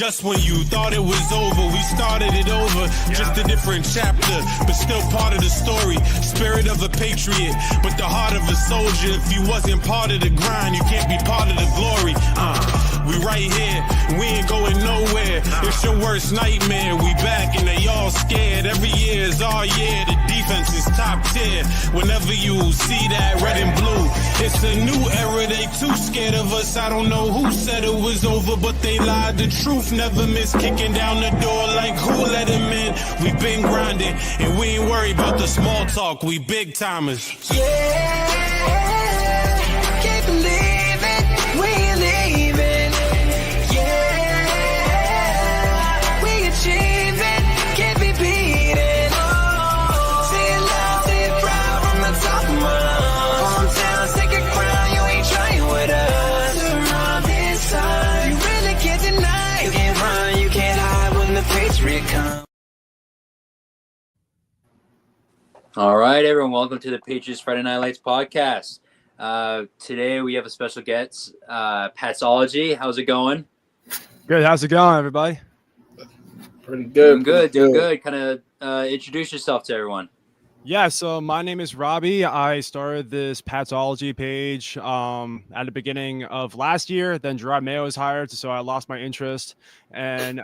Just when you thought it was over, we started it over. Just a different chapter, but still part of the story. Spirit of a patriot, but the heart of a soldier. If you wasn't part of the grind, you can't be part of the glory. We right here, we ain't going nowhere. It's your worst nightmare. We back and they all scared. Every year is our year. The defense is top tier. Whenever you see that red and blue, it's a new era. They too scared of us. I don't know who said it was over, but they lied. The truth never miss. Kicking down the door like who let him in. We been grinding and we ain't worried about the small talk. We big timers. Yeah, can't believe it. We leaving. Yeah, we achieving. Can't be beaten. See it loud, see it proud from the top of my lungs. Hometown, second crown. You ain't trying with us. Around this time, you really can't deny. You can't run, you can't hide when the Patriot comes. All right, everyone. Welcome to the Patriots Friday Night Lights podcast. Today we have a special guest, Patsology. How's it going? Good. How's it going, everybody? Pretty good. Doing good. Kind of introduce yourself to everyone. Yeah, so my name is Robbie. I started this Patsology page at the beginning of last year. Then Gerard Mayo was hired, so I lost my interest. And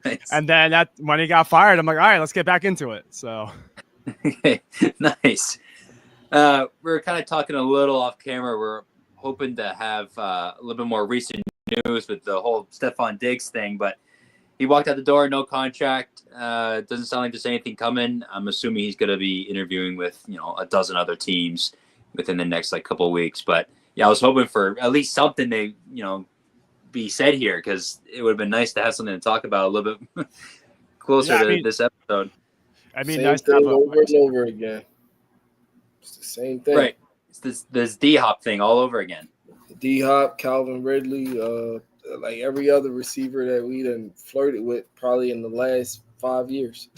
Nice. and then when he got fired, I'm like, all right, let's get back into it. So Okay, nice. We're kind of talking a little off camera. We're hoping to have a little bit more recent news with the whole Stephon Diggs thing, but he walked out the door, no contract. Doesn't sound like there's anything coming. I'm assuming he's going to be interviewing with, a dozen other teams within the next couple of weeks. But yeah, I was hoping for at least something to, be said here, because it would have been nice to have something to talk about a little bit closer to this episode. I mean, Same nice to thing have over and over again. It's the same thing. Right. It's this D-Hop thing all over again. D-Hop, Calvin Ridley, like every other receiver that we done flirted with probably in the last 5 years.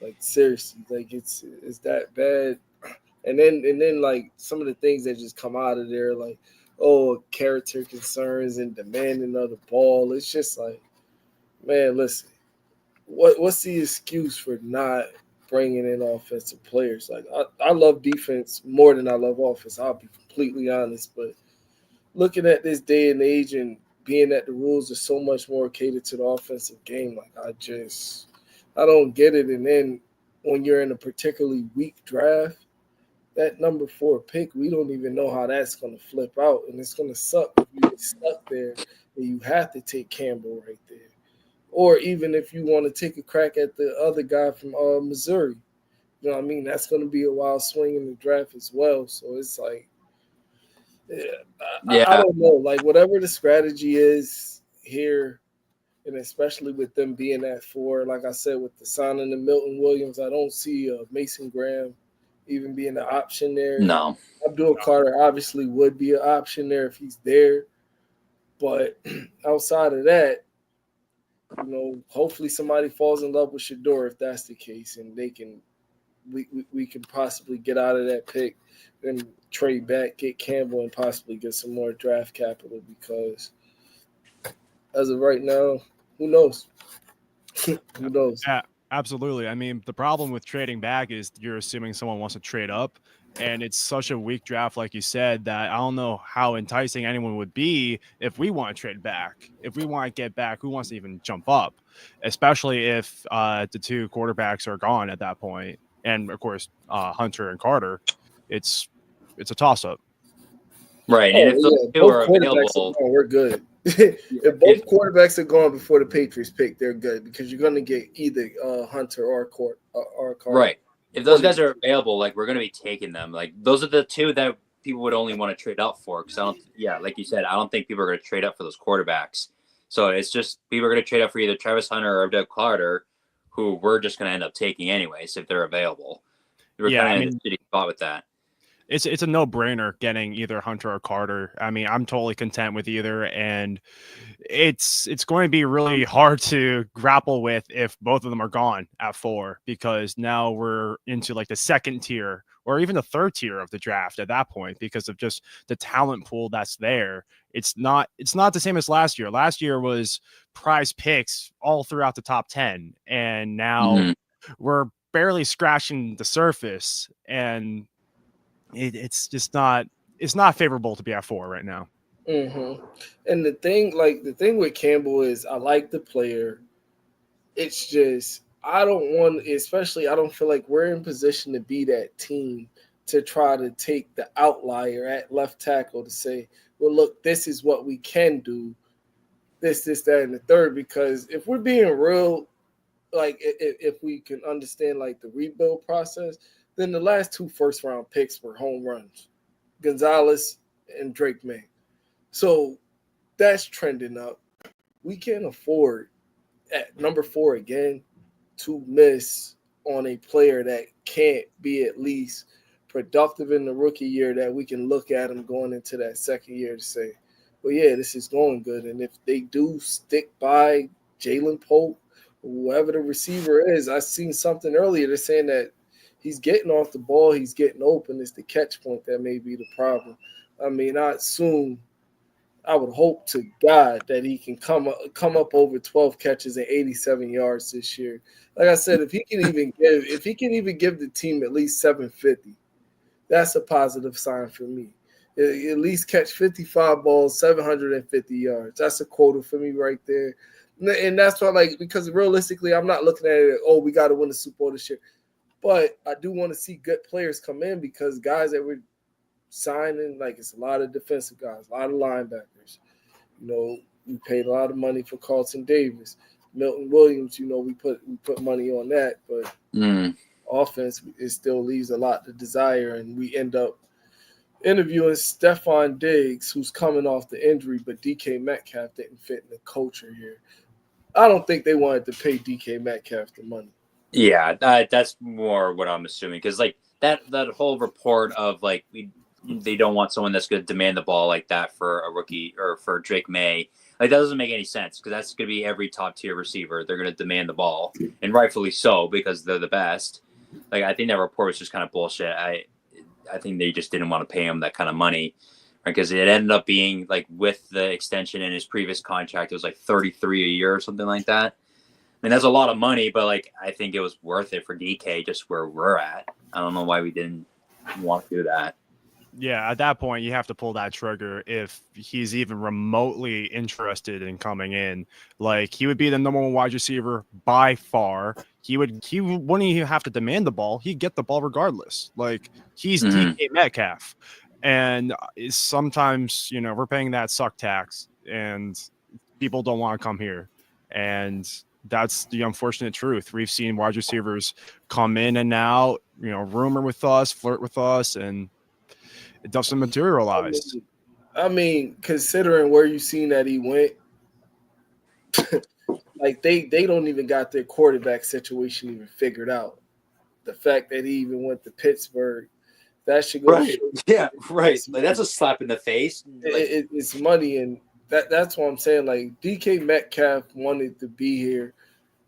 Like seriously, like it's that bad. And then like some of the things that just come out of there, like character concerns and demanding of the ball. It's just like, man, listen, what's the excuse for not bringing in offensive players? Like I love defense more than I love offense. I'll be completely honest, but looking at this day and age and being that the rules are so much more catered to the offensive game, like I don't get it. And then when you're in a particularly weak draft, that number 4 pick, we don't even know how that's going to flip out, and it's going to suck if you get stuck there and you have to take Campbell right there. Or even if you want to take a crack at the other guy from Missouri. You know what I mean? That's going to be a wild swing in the draft as well. So it's like, I don't know. Like, whatever the strategy is here, and especially with them being at 4, like I said, with the signing of Milton Williams, I don't see Mason Graham even being an option there. No. Abdul Carter obviously would be an option there if he's there. But outside of that, hopefully somebody falls in love with Shador if that's the case, and we can possibly get out of that pick and trade back, get Campbell, and possibly get some more draft capital, because as of right now, who knows? Who knows? yeah, absolutely. I mean, the problem with trading back is you're assuming someone wants to trade up, and it's such a weak draft, like you said, that I don't know how enticing anyone would be if we want to trade back. If we want to get back, who wants to even jump up? Especially if the 2 quarterbacks are gone at that point. And, of course, Hunter and Carter, it's a toss-up. Right. And if those 2 are available, we're good. If both quarterbacks are gone before the Patriots pick, they're good, because you're going to get either Hunter or Carter. Right. If those guys are available, we're going to be taking them. Those are the 2 that people would only want to trade up for. Because like you said, I don't think people are going to trade up for those quarterbacks. So it's just people are going to trade up for either Travis Hunter or Abdul Carter, who we're just going to end up taking anyways if they're available. We're kind of in a shitty spot with that. it's a no-brainer getting either Hunter or Carter. I mean, I'm totally content with either, and it's going to be really hard to grapple with if both of them are gone at 4, because now we're into like the second tier or even the third tier of the draft at that point because of just the talent pool that's there. It's not the same as last year. Last year was prize picks all throughout the top 10, and now we're barely scratching the surface, and it's just not favorable to be at 4 right now. Mm-hmm. And the thing with Campbell is I like the player. It's just I don't want, especially I don't feel like we're in position to be that team to try to take the outlier at left tackle to say, well, look, this is what we can do, this, that, and the third. Because if we're being real, like if we can understand like the rebuild process, then the last 2 first-round picks were home runs, Gonzalez and Drake May. So that's trending up. We can't afford at number 4 again to miss on a player that can't be at least productive in the rookie year, that we can look at him going into that second year to say, well, yeah, this is going good. And if they do stick by Jalen Pope, whoever the receiver is, I seen something earlier. They're saying that he's getting off the ball, he's getting open. It's the catch point that may be the problem. I mean, I would hope to God that he can come up over 12 catches and 87 yards this year. Like I said, if he can even give the team at least 750, that's a positive sign for me. At least catch 55 balls, 750 yards. That's a quota for me right there. And that's why, because realistically, I'm not looking at it, oh, we got to win the Super Bowl this year. But I do want to see good players come in, because guys that we're signing, it's a lot of defensive guys, a lot of linebackers. We paid a lot of money for Carlton Davis. Milton Williams, we put money on that, but offense, it still leaves a lot to desire, and we end up interviewing Stephon Diggs, who's coming off the injury, but DK Metcalf didn't fit in the culture here. I don't think they wanted to pay DK Metcalf the money. Yeah, that's more what I'm assuming, because that whole report of they don't want someone that's going to demand the ball like that for a rookie or for Drake May. That doesn't make any sense, because that's going to be every top tier receiver. They're going to demand the ball, and rightfully so, because they're the best. I think that report was just kind of bullshit. I think they just didn't want to pay him that kind of money, because it ended up being with the extension in his previous contract, it was 33 a year or something like that. I mean, that's a lot of money, but I think it was worth it for DK just where we're at. I don't know why we didn't want to do that. Yeah, at that point, you have to pull that trigger if he's even remotely interested in coming in. He would be the number 1 wide receiver by far. He wouldn't even have to demand the ball. He'd get the ball regardless. He's DK Metcalf. And sometimes, we're paying that suck tax, and people don't want to come here. And that's the unfortunate truth. We've seen wide receivers come in and out, rumor with us, flirt with us, and it doesn't materialize. I mean, considering where you seen that he went, they don't even got their quarterback situation even figured out. The fact that he even went to Pittsburgh, that should go. Right. Yeah, right. That's a slap in the face. It's money, and that's what I'm saying. DK Metcalf wanted to be here.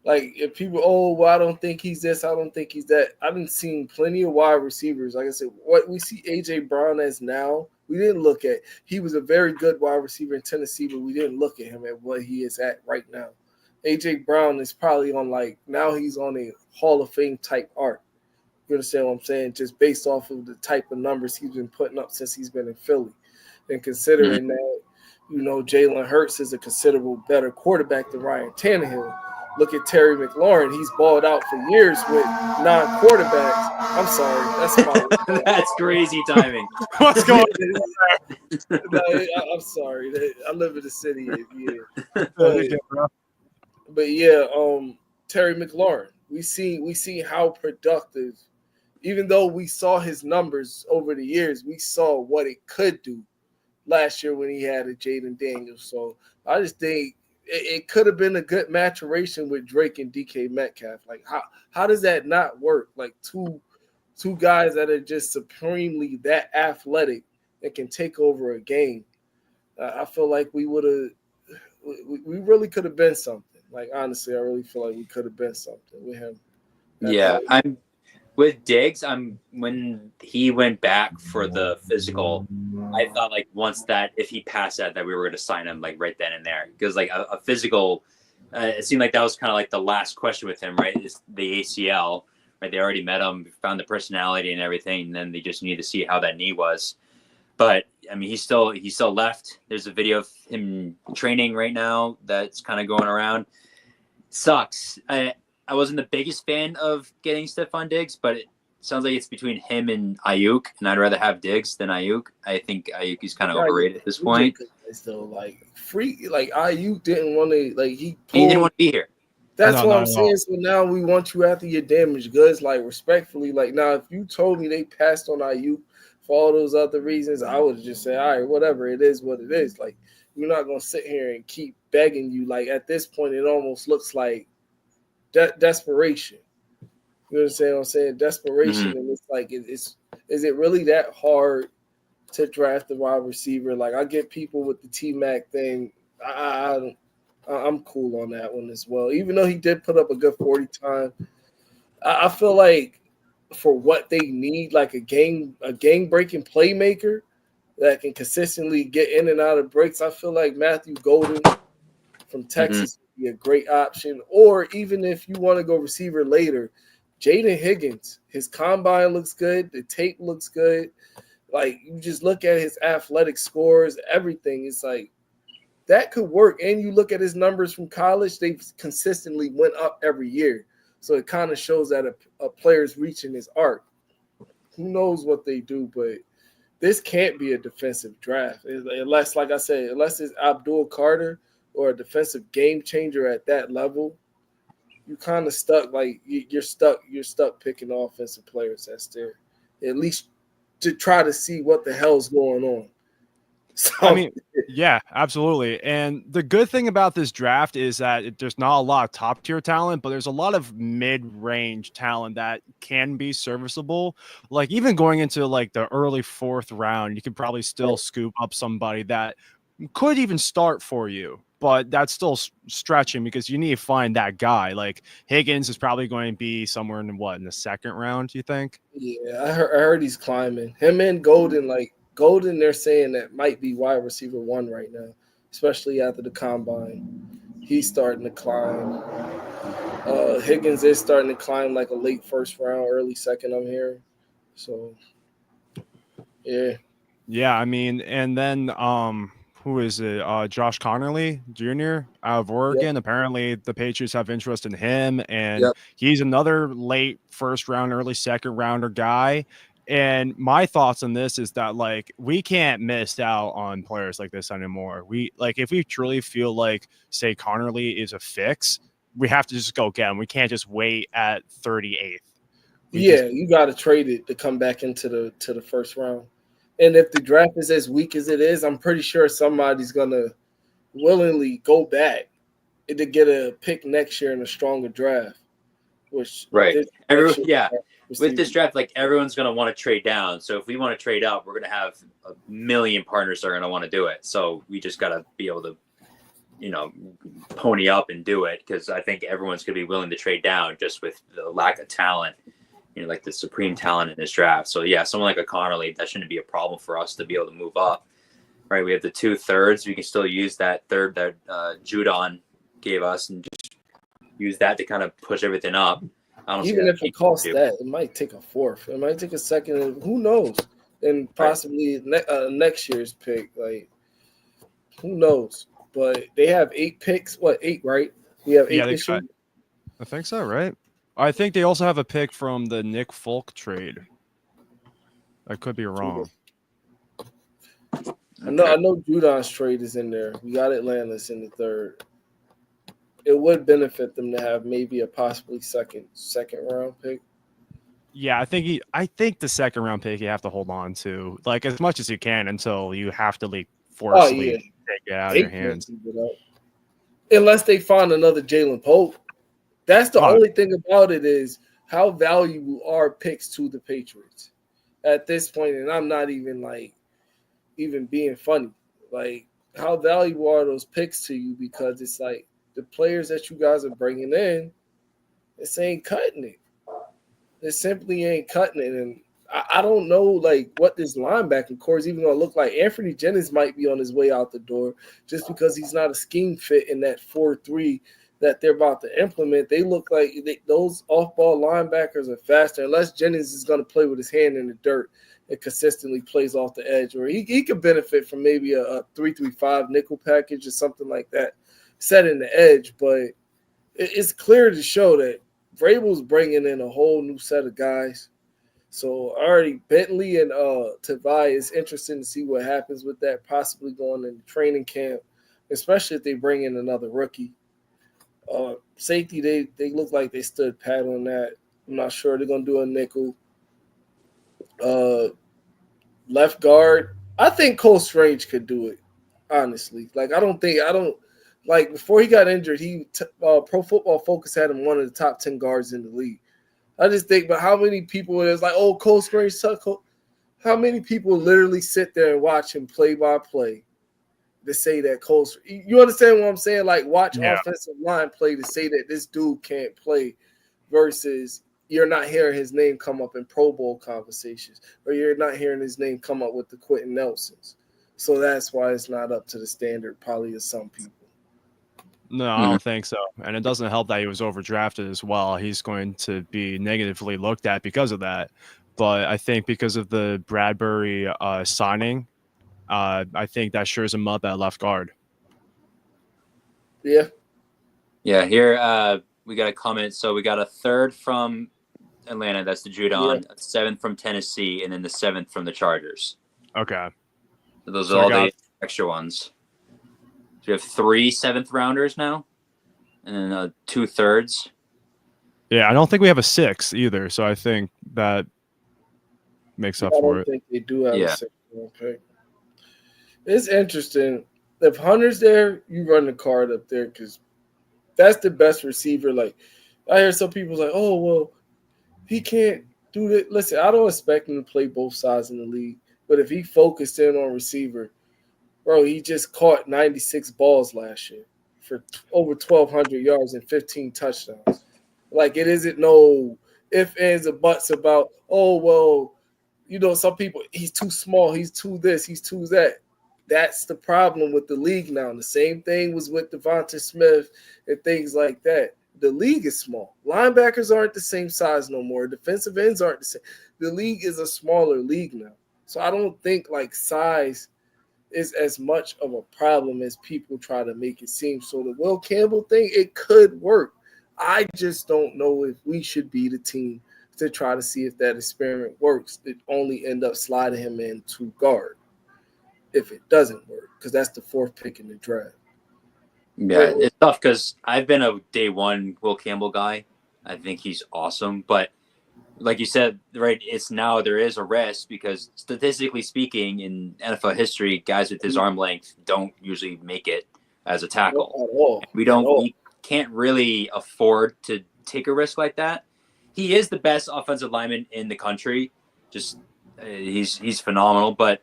If people, I don't think he's this, I don't think he's that. I've been seeing plenty of wide receivers. Like I said, what we see AJ Brown as now, we didn't look at. He was a very good wide receiver in Tennessee, but we didn't look at him at what he is at right now. AJ Brown is probably on now he's on a Hall of Fame type arc. You understand what I'm saying? Just based off of the type of numbers he's been putting up since he's been in Philly. And considering that, Jalen Hurts is a considerable better quarterback than Ryan Tannehill. Look at Terry McLaurin. He's balled out for years with non-quarterbacks. I'm sorry. That's crazy timing. What's going on? I'm sorry. I live in the city. But yeah, Terry McLaurin. We see how productive, even though we saw his numbers over the years, we saw what it could do last year when he had a Jaden Daniels. So I just think it could have been a good maturation with Drake and DK Metcalf. How does that not work? Two two guys that are just supremely that athletic that can take over a game. I feel like we really could have been something. Like, honestly, I really feel like we could have been something with him. Yeah, I'm with Diggs. When he went back for the physical, I thought like once that if he passed that we were going to sign him like right then and there, because like a physical, it seemed like that was kind of like the last question with him, right? Is the ACL, right? They already met him, found the personality and everything, and then they just need to see how that knee was. But I mean, he's still left. There's a video of him training right now that's kind of going around. Sucks. I wasn't the biggest fan of getting Stephon Diggs, but it sounds like it's between him and Ayuk, and I'd rather have Diggs than Ayuk. I think Ayuk is kind of overrated at this point. Still, like Ayuk didn't want to, like He didn't want to be here. That's what I'm saying. So now we want you after your damaged goods, like respectfully. Like now, if you told me they passed on Ayuk for all those other reasons, I would just say, all right, whatever, it is what it is. Like, you're not gonna sit here and keep begging you. Like at this point, it almost looks like desperation. You know what I'm saying? Desperation, and it's like, is it really that hard to draft a wide receiver? Like, I get people with the T-Mac thing. I'm cool on that one as well. Even though he did put up a good 40 time, I feel like for what they need, like a game-breaking playmaker that can consistently get in and out of breaks, I feel like Matthew Golden from Texas would be a great option. Or even if you want to go receiver later, Jaden Higgins, his combine looks good. The tape looks good. Like, you just look at his athletic scores, everything. It's like, that could work. And you look at his numbers from college, they've consistently went up every year. So it kind of shows that a player's reaching his arc. Who knows what they do, but this can't be a defensive draft. Unless, like I said, unless it's Abdul Carter or a defensive game changer at that level, you kind of stuck. Like, you're stuck picking offensive players that's there, at least to try to see what the hell's going on. So, I mean, yeah, absolutely. And the good thing about this draft is that there's not a lot of top tier talent, but there's a lot of mid-range talent that can be serviceable. Like, even going into like the early 4th round, you could probably still scoop up somebody that could even start for you, but that's still stretching because you need to find that guy. Like, Higgins is probably going to be somewhere in the 2nd round, you think? Yeah, I heard he's climbing. Him and Golden, they're saying that might be wide receiver 1 right now, especially after the combine. He's starting to climb. Higgins is starting to climb like a late 1st round, early 2nd, I'm hearing. So, yeah. Yeah, I mean, and then who is it? Josh Connerly Jr. out of Oregon. Yep. Apparently, the Patriots have interest in him, and he's another late 1st round, early 2nd rounder guy. And my thoughts on this is that, like, we can't miss out on players like this anymore. If we truly feel like, say, Connerly is a fix, we have to just go get him. We can't just wait at 38th. You got to trade it to come back into the 1st round. And if the draft is as weak as it is, I'm pretty sure somebody's gonna willingly go back to get a pick next year in a stronger draft. Which with this draft, like, everyone's going to want to trade down. So if we want to trade up, we're going to have a million partners that are going to want to do it. So we just got to be able to, pony up and do it, because I think everyone's going to be willing to trade down just with the lack of talent, like the supreme talent in this draft. So, yeah, someone like a Connerly, that shouldn't be a problem for us to be able to move up, right? We have the 2 thirds. We can still use that third that Judon gave us and just use that to kind of push everything up. Even if it costs that, it might take a 4th. It might take a 2nd. Who knows? And possibly next year's pick. Like, who knows? But they have 8 picks. 8, right? We have 8 this year? I think so, right? I think they also have a pick from the Nick Folk trade. I could be wrong. I know Judon's trade is in there. We got Atlantis in the 3rd. It would benefit them to have maybe a possibly second round pick. Yeah, I think the 2nd round pick you have to hold on to, like, as much as you can until you have to forcibly take it out of your hands. Unless they find another Jalen Pope. That's the only thing about it is how valuable are picks to the Patriots at this point? And I'm not even being funny. Like, how valuable are those picks to you? Because it's like the players that you guys are bringing in, this ain't cutting it. It simply ain't cutting it. And I don't know like what this linebacking core is even gonna look like. Anthony Jennings might be on his way out the door just because he's not a scheme fit in that 4-3 that they're about to implement. They look like those off-ball linebackers are faster unless Jennings is gonna play with his hand in the dirt and consistently plays off the edge, or he could benefit from maybe a 3-3-5 nickel package or something like that, setting the edge. But it's clear to show that Vrabel's bringing in a whole new set of guys. So already Bentley and Tavai is interesting to see what happens with that, possibly going into training camp, especially if they bring in another rookie. Safety, they look like they stood pat on that. I'm not sure they're going to do a nickel. Left guard, I think Cole Strange could do it, honestly. Like, I don't before he got injured, Pro Football Focus had him one of the top 10 guards in the league. I just think, but how many people is like, oh, Cole Strange sucks. How many people literally sit there and watch him play by play to say that Cole? You understand what I'm saying? Like, watch offensive line play to say that this dude can't play, versus you're not hearing his name come up in Pro Bowl conversations, or you're not hearing his name come up with the Quentin Nelsons. So that's why it's not up to the standard probably of some people. No, I don't think so. And it doesn't help that he was overdrafted as well. He's going to be negatively looked at because of that. But I think because of the Bradbury signing, I think that shores him up at left guard. Yeah. Yeah, here we got a comment. So we got a third from Atlanta. That's the Judon. A seventh from Tennessee, and then the seventh from the Chargers. Okay. So those are all the extra ones. So we have 3 7th rounders now, and then 2 thirds. Yeah, I don't think we have a 6 either. So I think that makes up for it. I don't think they do have a 6th pick. It's interesting. If Hunter's there, you run the card up there because that's the best receiver. Like, I hear some people like, oh, well, he can't do that. Listen, I don't expect him to play both sides in the league. But if he focused in on receiver, bro, he just caught 96 balls last year for over 1,200 yards and 15 touchdowns. Like, it isn't no ifs, ands, or buts about, oh, well, you know, some people, he's too small, he's too this, he's too that. That's the problem with the league now. And the same thing was with Devonta Smith and things like that. The league is small. Linebackers aren't the same size no more. Defensive ends aren't the same. The league is a smaller league now. So I don't think, like, size is as much of a problem as people try to make it seem. So the Will Campbell thing, it could work. I just don't know if we should be the team to try to see if that experiment works. It only end up sliding him into guard if it doesn't work, because that's the 4th pick in the draft. Yeah, it's tough because I've been a day one Will Campbell guy. I think he's awesome. But like you said, right, it's now there is a risk because statistically speaking, in NFL history, guys with his arm length don't usually make it as a tackle. We can't really afford to take a risk like that. He is the best offensive lineman in the country. Just he's phenomenal. But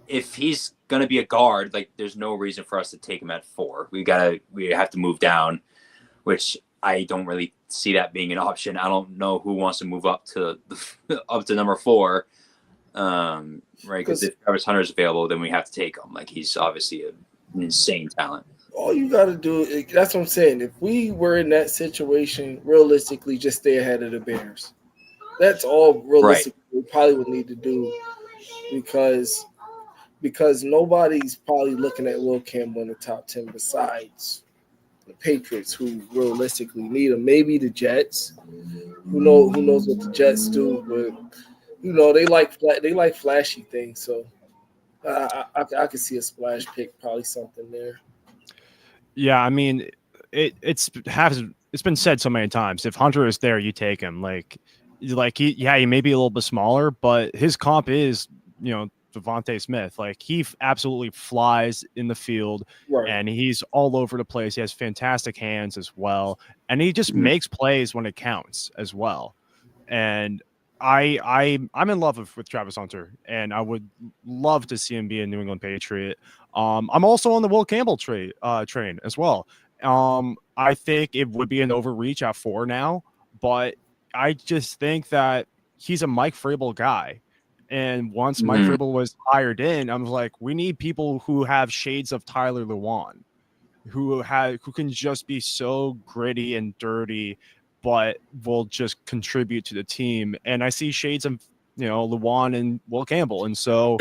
if he's gonna be a guard, like, there's no reason for us to take him at 4. We have to move down, which I don't really see that being an option. I don't know who wants to move up to number 4, right? Because if Travis Hunter is available, then we have to take him. Like, he's obviously an insane talent. All you got to do, that's what I'm saying. If we were in that situation, realistically, just stay ahead of the Bears. That's all realistically we probably would need to do, because nobody's probably looking at Will Campbell in the top 10 besides the Patriots, who realistically need him. Maybe the Jets. Who knows what the Jets do? But you know, they like flashy things. So I could see a splash pick, probably something there. Yeah, I mean, it's been said so many times. If Hunter is there, you take him. Like he may be a little bit smaller, but his comp is, you know, Devontae Smith. Like, he absolutely flies in the field, and he's all over the place. He has fantastic hands as well, and he just makes plays when it counts as well. And I'm in love with Travis Hunter, and I would love to see him be a New England Patriot. I'm also on the Will Campbell train as well. I think it would be an overreach at 4 now, but I just think that he's a Mike Vrabel guy. And once Mike Mhm. Vrabel was hired in, I was like, we need people who have shades of Tyler Lewan, who can just be so gritty and dirty, but will just contribute to the team. And I see shades of Lewan and Will Campbell, and so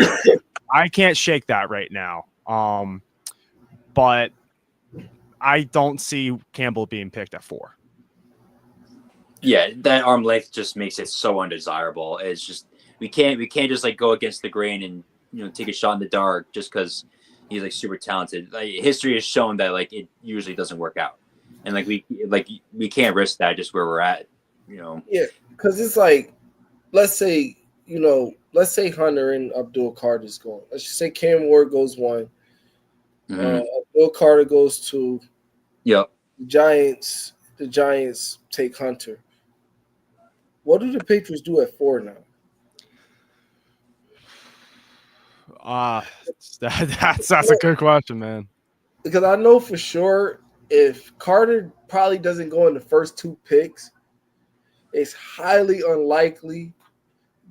I can't shake that right now. But I don't see Campbell being picked at 4. Yeah, that arm length just makes it so undesirable. It's just we can't just like go against the grain and take a shot in the dark just because he's like super talented. Like, history has shown that like it usually doesn't work out, and we can't risk that just where we're at. Yeah, because it's like, let's say Hunter and Abdul Carter's going. Let's just say Cam Ward goes 1. Mhm. Abdul Carter goes 2. Yep. The Giants take Hunter. What do the Patriots do at 4 now? That's a good question, man. Because I know for sure if Carter probably doesn't go in the first 2 picks, it's highly unlikely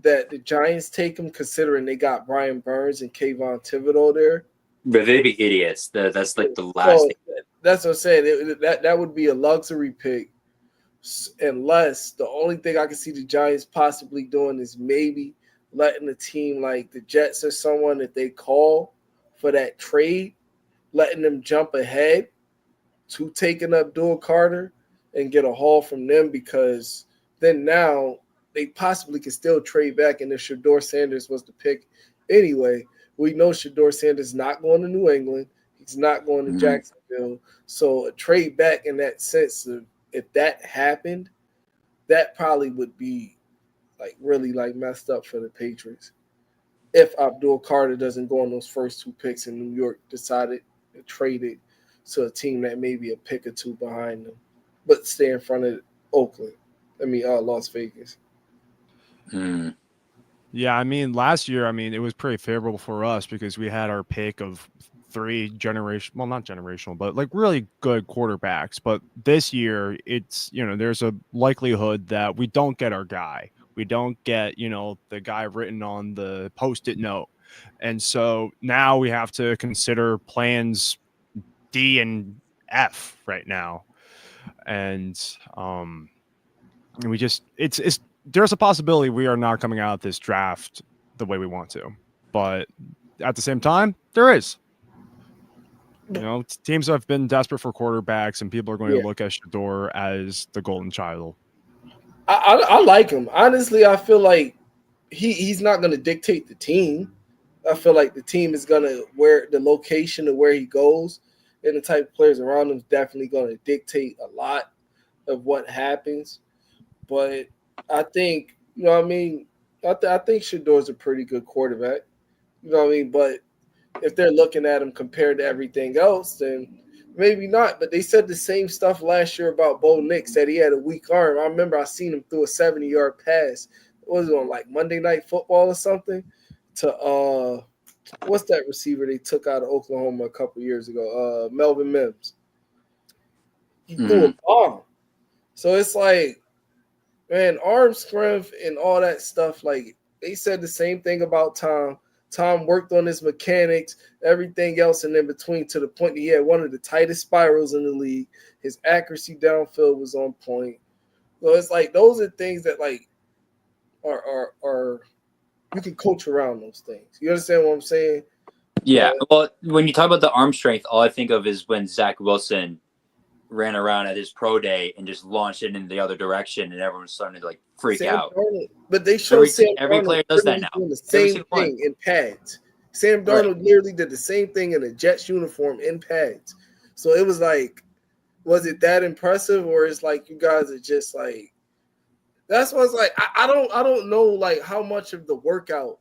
that the Giants take him, considering they got Brian Burns and Kayvon Thibodeau there. But they'd be idiots. That's like the last So thing. that's what I'm saying. That would be a luxury pick, unless the only thing I can see the Giants possibly doing is maybe letting a team like the Jets or someone that they call for that trade, letting them jump ahead to taking Abdul Carter and get a haul from them, because then now they possibly can still trade back. And if Shador Sanders was the pick anyway, we know Shador Sanders is not going to New England. He's not going to Jacksonville. So a trade back in that sense of, if that happened, that probably would be like really like messed up for the Patriots. If Abdul Carter doesn't go on those first 2 picks and New York decided to trade it to a team that may be a pick or 2 behind them, but stay in front of Las Vegas. Yeah, I mean, last year, it was pretty favorable for us because we had our pick of 3 not generational, but like really good quarterbacks. But this year, it's, there's a likelihood that we don't get our guy. We don't get, the guy written on the Post-it note. And so now we have to consider plans D and F right now. And there's a possibility we are not coming out of this draft the way we want to, but at the same time, there is. Teams have been desperate for quarterbacks, and people are going to look at Shador as the golden child. I like him. Honestly, I feel like he's not going to dictate the team. I feel like the team is going to, where the location of where he goes and the type of players around him is definitely going to dictate a lot of what happens. But I think, I think Shador's a pretty good quarterback. But if they're looking at him compared to everything else, then maybe not. But they said the same stuff last year about Bo Nix, that he had a weak arm. I remember I seen him through a 70-yard pass. What was it, on like Monday Night Football or something? To what's that receiver they took out of Oklahoma a couple years ago? Melvin Mims. He threw a bomb. So it's like, man, arm strength and all that stuff. Like, they said the same thing about Tom. Tom worked on his mechanics, everything else, and in between, to the point that he had one of the tightest spirals in the league. His accuracy downfield was on point. So it's like, those are things that like are you can coach around those things. You understand what I'm saying? Yeah. Well, when you talk about the arm strength, all I think of is when Zach Wilson ran around at his pro day and just launched it in the other direction, and everyone's starting to like freak out. But they showed every player does that now. Doing the same thing in pads. Sam Darnold literally did the same thing in a Jets uniform in pads. So it was like, was it that impressive, or it's like you guys are just like? That's what's like. I don't know like how much of the workout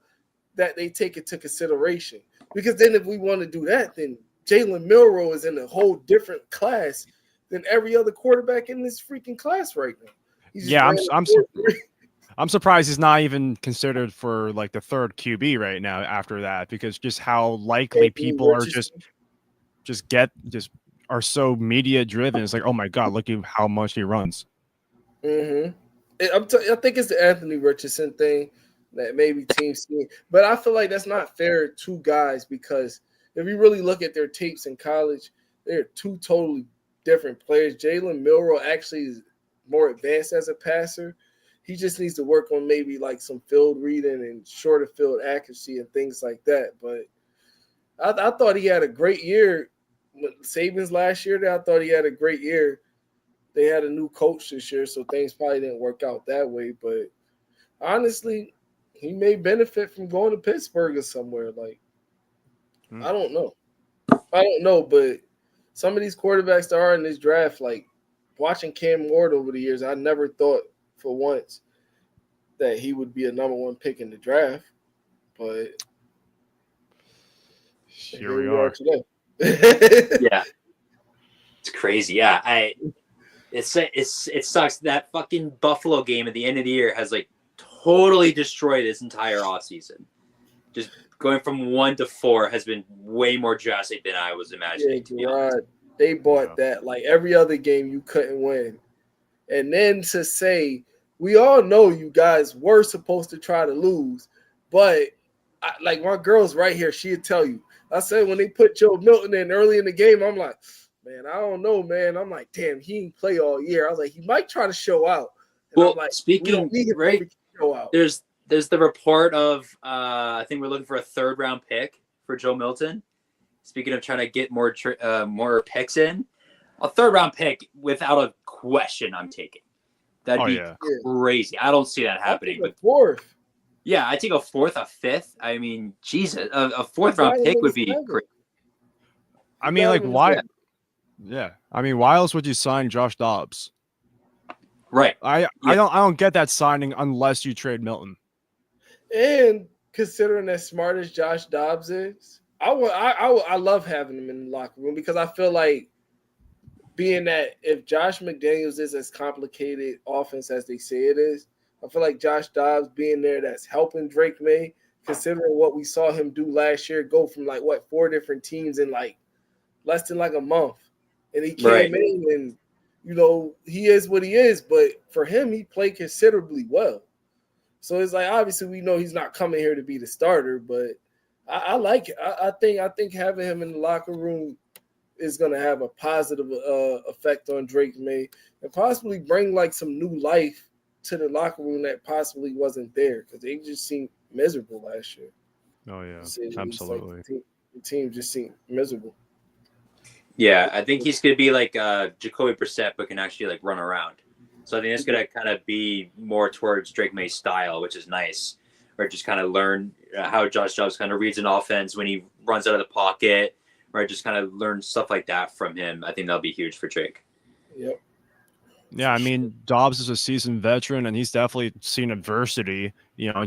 that they take into consideration, because then if we want to do that, then Jalen Milroe is in a whole different class than every other quarterback in this freaking class right now. I'm surprised he's not even considered for like the third QB right now after that, because just how likely Anthony people are Richardson. just are so media driven. It's like, oh my god, look at how much he runs. Mm-hmm. I think it's the Anthony Richardson thing that maybe teams see, but I feel like that's not fair to guys because if you really look at their tapes in college, they're two totally different players. Jalen Milroe actually is more advanced as a passer. He just needs to work on maybe like some field reading and shorter field accuracy and things like that. But I thought he had a great year. Saban's last year, I thought he had a great year. They had a new coach this year, so things probably didn't work out that way. But honestly, he may benefit from going to Pittsburgh or somewhere. Like, I don't know. But some of these quarterbacks that are in this draft, like watching Cam Ward over the years, I never thought for once that he would be a number one pick in the draft. But Here we are today. Yeah, it's crazy. Yeah, it sucks. That fucking Buffalo game at the end of the year has like totally destroyed this entire offseason. Just going from 1 to 4 has been way more drastic than I was imagining. To be honest. They bought that like every other game you couldn't win. And then to say, we all know you guys were supposed to try to lose, but like my girl's right here, she'd tell you. I said when they put Joe Milton in early in the game, I'm like, man, I don't know, man. I'm like, damn, he didn't play all year. I was like, he might try to show out. And well, I'm like, speaking, we don't need him right, to show out. there's the report of I think we're looking for a 3rd round pick for Joe Milton. Speaking of trying to get more picks in, a 3rd round pick without a question, I'm taking. That'd be crazy. I don't see that happening. But 4th. Yeah, I take a 4th, a 5th. I mean, Jesus, a 4th round pick would be great. I mean, like, why? Yeah, I mean, why else would you sign Josh Dobbs? Right. I don't get that signing unless you trade Milton. And considering as smart as Josh Dobbs is, I love having him in the locker room because I feel like being that if Josh McDaniels is as complicated offense as they say it is, I feel like Josh Dobbs being there that's helping Drake May, considering what we saw him do last year, go from like 4 different teams in like less than like a month. And he came in and, he is what he is, but for him, he played considerably well. So it's like, obviously we know he's not coming here to be the starter, but I like it. I think having him in the locker room is going to have a positive effect on Drake May and possibly bring like some new life to the locker room that possibly wasn't there because they just seemed miserable last year. Oh yeah, absolutely. Like the team just seemed miserable. Yeah, I think he's going to be like Jacoby Brissett, but can actually like run around. So I think that's going to kind of be more towards Drake May's style, which is nice. Or just kind of learn how Josh Dobbs kind of reads an offense when he runs out of the pocket, or just kind of learn stuff like that from him. I think that'll be huge for Drake. Yep. Yeah, I mean, Dobbs is a seasoned veteran, and he's definitely seen adversity,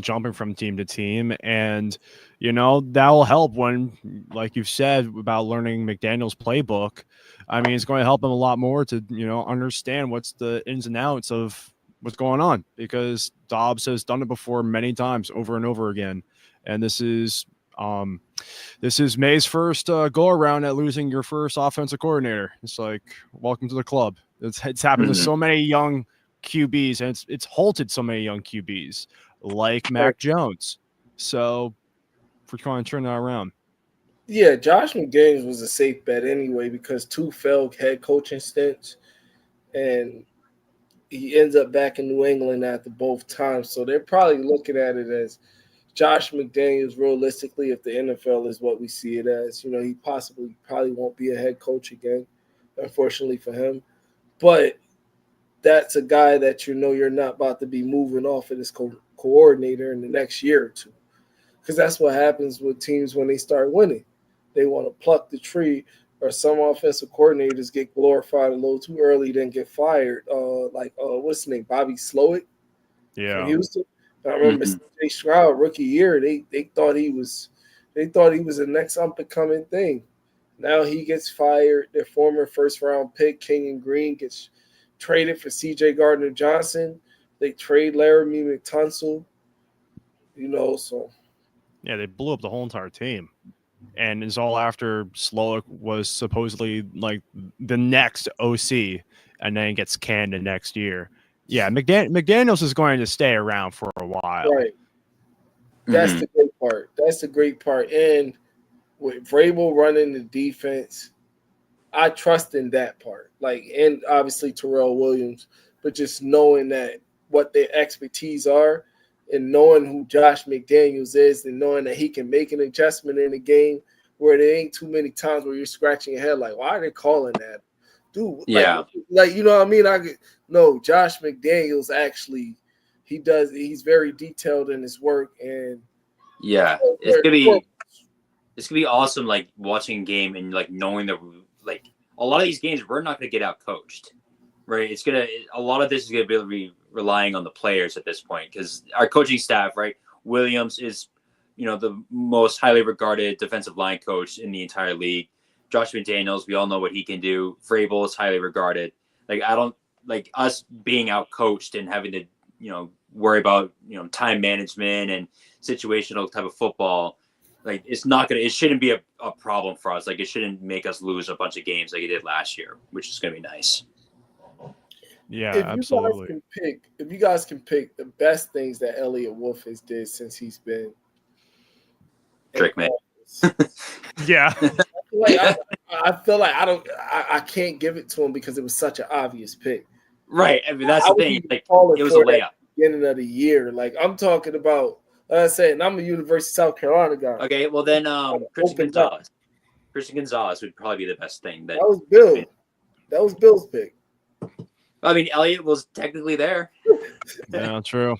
jumping from team to team. And, that will help when, like you've said, about learning McDaniel's playbook. I mean, it's going to help him a lot more to, understand what's the ins and outs of what's going on, because Dobbs has done it before many times over and over again. And this is May's first go around at losing your first offensive coordinator. It's like, welcome to the club. It's happened to so many young QBs, and it's halted so many young QBs like Mac Jones. So we're trying to turn that around. Yeah, Josh McDaniels was a safe bet anyway because 2 failed head coaching stints, and he ends up back in New England after both times. So they're probably looking at it as Josh McDaniels realistically, if the NFL is what we see it as. He probably won't be a head coach again, unfortunately for him. But that's a guy that you're not about to be moving off of this coordinator in the next year or two. Because that's what happens with teams when they start winning. They want to pluck the tree, or some offensive coordinators get glorified a little too early, then get fired. What's his name? Bobby Slowick from Houston. I remember C.J. Stroud, rookie year, they thought he was the next up-and-coming thing. Now he gets fired. Their former first-round pick, Kenyon Green, gets traded for C.J. Gardner-Johnson. They trade Laramie McTunsil, so Yeah, they blew up the whole entire team. And it's all after Slowick was supposedly like the next OC, and then gets canned the next year. Yeah, McDaniels is going to stay around for a while. right. That's Mhm. the great part. That's the great part. And with Vrabel running the defense, I trust in that part. And obviously Terrell Williams, but just knowing that what their expertise are and knowing who Josh McDaniels is and knowing that he can make an adjustment in the game where there ain't too many times where you're scratching your head like, why are they calling that? Dude, Yeah. you know what I mean? No, Josh McDaniels actually he's very detailed in his work and Yeah. It's gonna be awesome, like watching a game and like knowing that like a lot of these games we're not gonna get out coached, right? A lot of this is gonna be relying on the players at this point because our coaching staff, right? Williams is, the most highly regarded defensive line coach in the entire league. Josh McDaniels, we all know what he can do. Vrabel is highly regarded. Like I don't like us being out coached and having to, worry about time management and situational type of football. Like it shouldn't be a problem for us. Like it shouldn't make us lose a bunch of games like it did last year, which is gonna be nice. Yeah, if absolutely. you guys can pick the best things that Elliot Wolf has did since he's been Trick man. Yeah. I feel like I can't give it to him because it was such an obvious pick. Right. I mean that's I the would thing. be Like calling it was a for that layup. beginning of the year. Like I'm talking about, like I said, and I'm a University of South Carolina guy. Okay, well then Christian Opened up. Gonzalez. Christian Gonzalez would probably be the best thing. That was Bill. That was Bill's pick. I mean, Elliott was technically there. Yeah, true.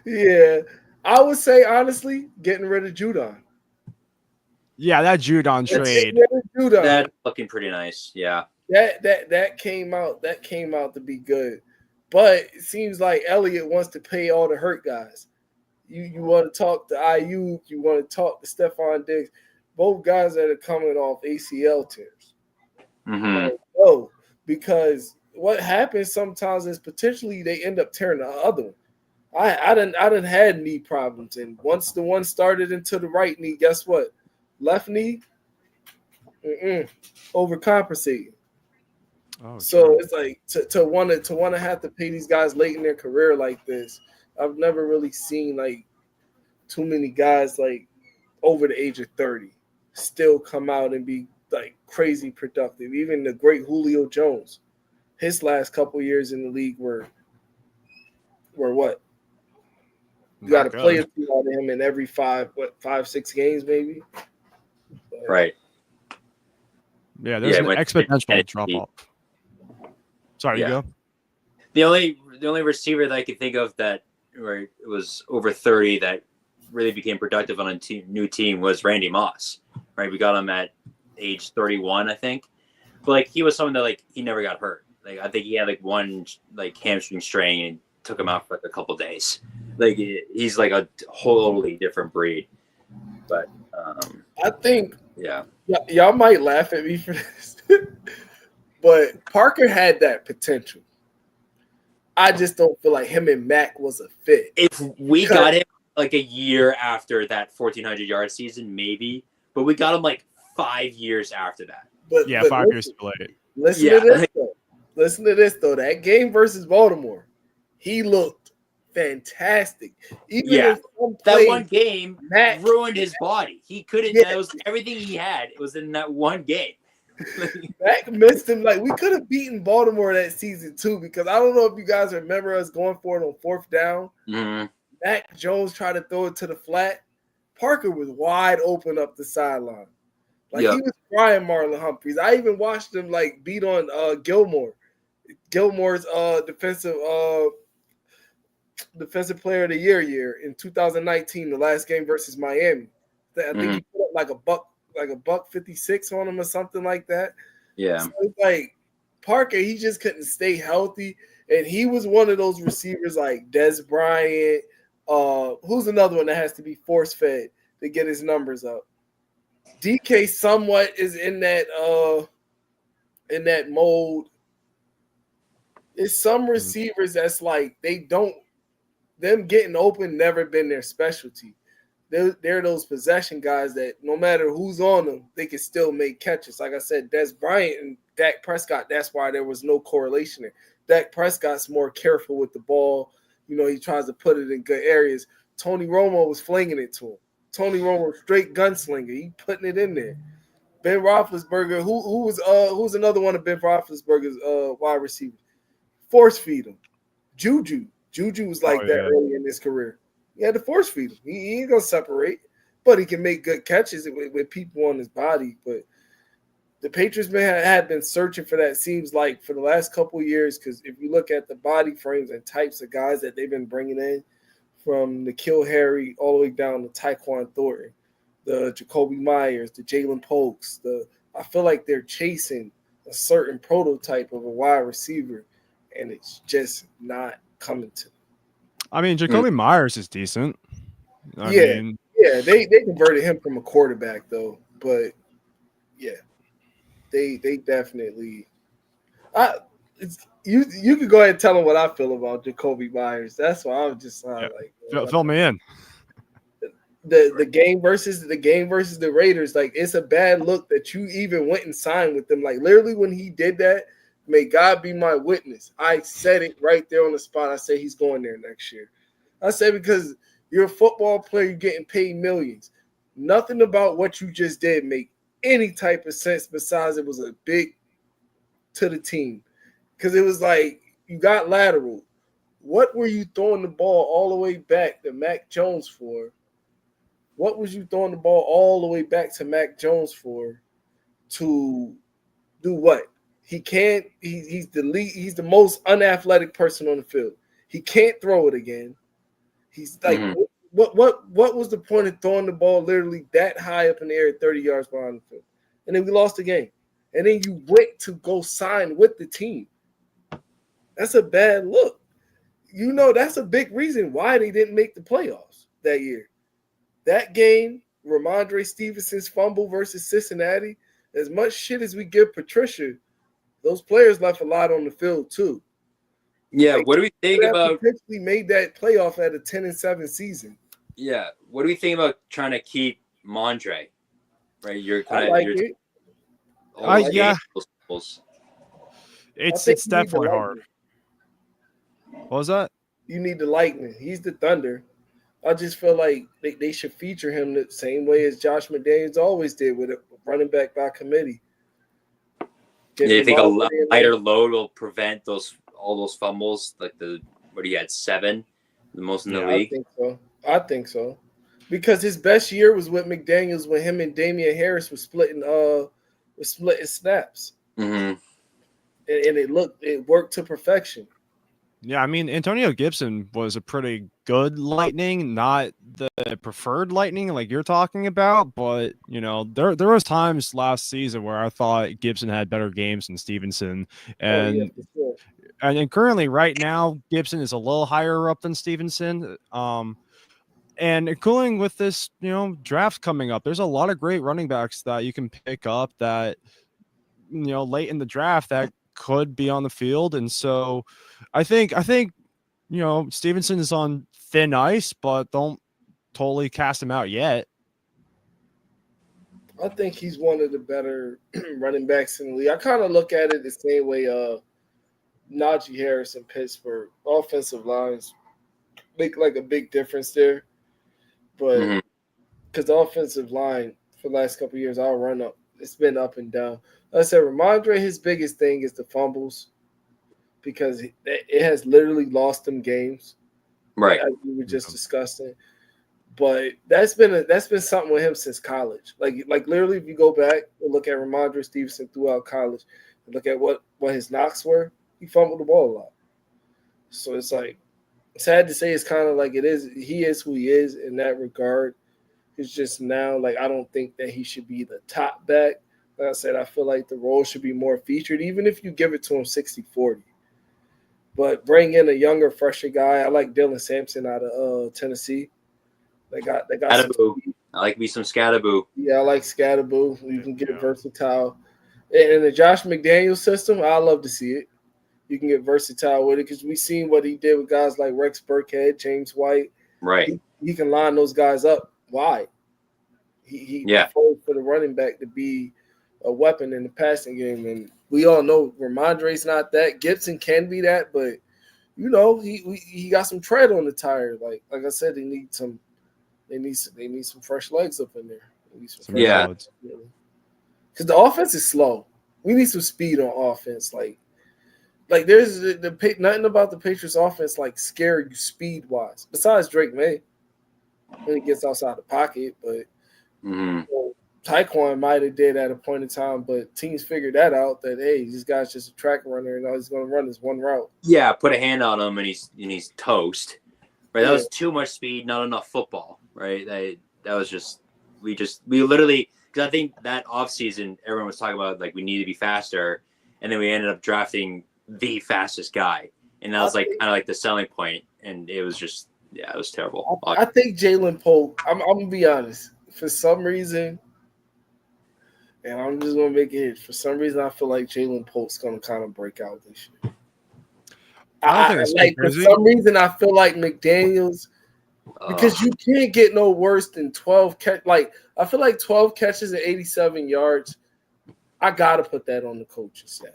Yeah. I would say honestly, getting rid of Judon. Yeah, that Judon trade. That's looking pretty nice. Yeah. That came out to be good. But it seems like Elliott wants to pay all the hurt guys. You want to talk to Ayuk, you want to talk to Stephon Diggs, both guys that are coming off ACL tears. Mm-hmm. Because what happens sometimes is potentially they end up tearing the other one. I done had knee problems, and once the one started into the right knee, guess what? Left knee, overcompensating. Oh, so true. it's like to want to have to pay these guys late in their career like this. I've never really seen like too many guys like over the age of 30 still come out and be like crazy productive. Even the great Julio Jones, his last couple years in the league were what? You got to play a few out of him in every 5-6 games maybe. But, right. Yeah, there's an exponential drop off. Sorry, you go. The only receiver that I could think of that was over 30 that really became productive on a new team was Randy Moss. Right, we got him at age 31, I think. But like he was someone that like he never got hurt. Like I think he had like one like hamstring strain and took him out for like a couple days. Like he's like a wholly different breed. But I think y'all might laugh at me for this. But Parker had that potential. I just don't feel like him and Mac was a fit. If we got him like a year after that 1,400-yard season, maybe. But we got him like 5 years after that. But 5 years to play. Listen to this though. Listen to this though. That game versus Baltimore, he looked fantastic. Even that one game ruined his body. He couldn't. That was everything he had. It was in that one game. Mac missed him. Like we could have beaten Baltimore that season too, because I don't know if you guys remember us going for it on 4th down. Mm-hmm. Mac Jones tried to throw it to the flat. Parker was wide open up the sideline. Like he was crying Marlon Humphreys. I even watched him like beat on Gilmore. Gilmore's defensive player of the year in 2019, the last game versus Miami. I think he put up like a buck 56 on him or something like that. Yeah. So it's like Parker, he just couldn't stay healthy. And he was one of those receivers like Des Bryant. Who's another one that has to be force fed to get his numbers up? DK somewhat is in that mold. It's some receivers that's like them getting open never been their specialty. They're those possession guys that no matter who's on them, they can still make catches. Like I said, Des Bryant and Dak Prescott, that's why there was no correlation there. Dak Prescott's more careful with the ball. He tries to put it in good areas. Tony Romo was flinging it to him. Tony Romo, straight gunslinger. He putting it in there. Ben Roethlisberger, who's another one of Ben Roethlisberger's wide receivers? Force feed him. Juju was like that early in his career. He had to force feed him. He ain't gonna separate, but he can make good catches with people on his body. But the Patriots have been searching for that. Seems like for the last couple of years, because if you look at the body frames and types of guys that they've been bringing in, from N'Keal Harry all the way down to Tyquan Thornton, the Jacoby Myers, the Jalen Polks, I feel like they're chasing a certain prototype of a wide receiver, and it's just not coming to them. I mean, Jacoby Myers is decent. I mean, they converted him from a quarterback though, but yeah, they definitely. You could go ahead and tell them what I feel about Jacoby Myers. That's why I was just like, fill me in. The game versus the Raiders, like it's a bad look that you even went and signed with them. Like literally when he did that, may God be my witness. I said it right there on the spot. I said he's going there next year. I said because you're a football player, you're getting paid millions. Nothing about what you just did make any type of sense besides it was a big to the team. Because it was like you got lateral. What were you throwing the ball all the way back to Mac Jones for? What was you throwing the ball all the way back to Mac Jones for? To do what? He can't. He's the most unathletic person on the field. He can't throw it again. He's like, what was the point of throwing the ball literally that high up in the air, 30 yards behind the field? And then we lost the game. And then you wait to go sign with the team. That's a bad look. That's a big reason why they didn't make the playoffs that year. That game, Ramondre Stevenson's fumble versus Cincinnati, as much shit as we give Patricia, those players left a lot on the field too. Yeah, what do we think about potentially made that playoff at a 10-7 season? Yeah, what do we think about trying to keep Mondre? Right, you're kind I of like it. It's definitely hard. What was that? You need the Lightning. He's the Thunder. I just feel like they should feature him the same way as Josh McDaniels always did with a running back by committee. You think a lighter load will prevent all those fumbles? Like he had 7, the most in the league? I think so. Because his best year was with McDaniels when him and Damian Harris was splitting snaps. Mm-hmm. And it worked to perfection. Yeah, I mean, Antonio Gibson was a pretty good Lightning, not the preferred Lightning like you're talking about, but there was times last season where I thought Gibson had better games than Stevenson, and and currently right now Gibson is a little higher up than Stevenson. And including with this draft coming up, there's a lot of great running backs that you can pick up that late in the draft that could be on the field, and so I think Stevenson is on thin ice, but don't totally cast him out yet. I think he's one of the better running backs in the league. I kind of look at it the same way Najee Harris in Pittsburgh. Offensive lines make like a big difference there, but because the offensive line for the last couple of years, I'll run up. It's been up and down. Like I said, Ramondre, his biggest thing is the fumbles because it has literally lost them games. Right. As we were just discussing. But that's been something with him since college. Like literally, if you go back and look at Ramondre Stevenson throughout college and look at what his knocks were, he fumbled the ball a lot. So it's like sad to say it's kind of like it is. He is who he is in that regard. It's just now like I don't think that he should be the top back. Like I said, I feel like the role should be more featured, even if you give it to him 60-40. But bring in a younger, fresher guy. I like Dylan Sampson out of Tennessee. They got Scatterboo. I like me some Scatterboo. Yeah, I like Scatterboo. You can get versatile. And in the Josh McDaniels system, I love to see it. You can get versatile with it because we've seen what he did with guys like Rex Burkhead, James White. Right. He can line those guys up wide. He prefers for the running back to be a weapon in the passing game, and we all know Ramondre's not that. Gibson can be that, but he got some tread on the tire. Like I said, they need some fresh legs up in there. Yeah. Because the offense is slow. We need some speed on offense. Like there's nothing about the Patriots offense like scare you speed wise. Besides Drake May, when he gets outside the pocket, but Tyquan might have did at a point in time, but teams figured that out that hey, this guy's just a track runner and all he's going to run is one route. Yeah, put a hand on him and he's toast. Right, that was too much speed, not enough football. Right, that was just we literally because I think that offseason everyone was talking about like we need to be faster, and then we ended up drafting the fastest guy, and that was like kind of like the selling point, and it was just it was terrible. I think Jalen Polk. I'm gonna be honest. For some reason. And I'm just gonna make it. For some reason, I feel like Jalen Polk's gonna kind of break out this year. For some reason, I feel like McDaniels because you can't get no worse than 12 catch. Like I feel like 12 catches and 87 yards. I gotta put that on the coaching staff.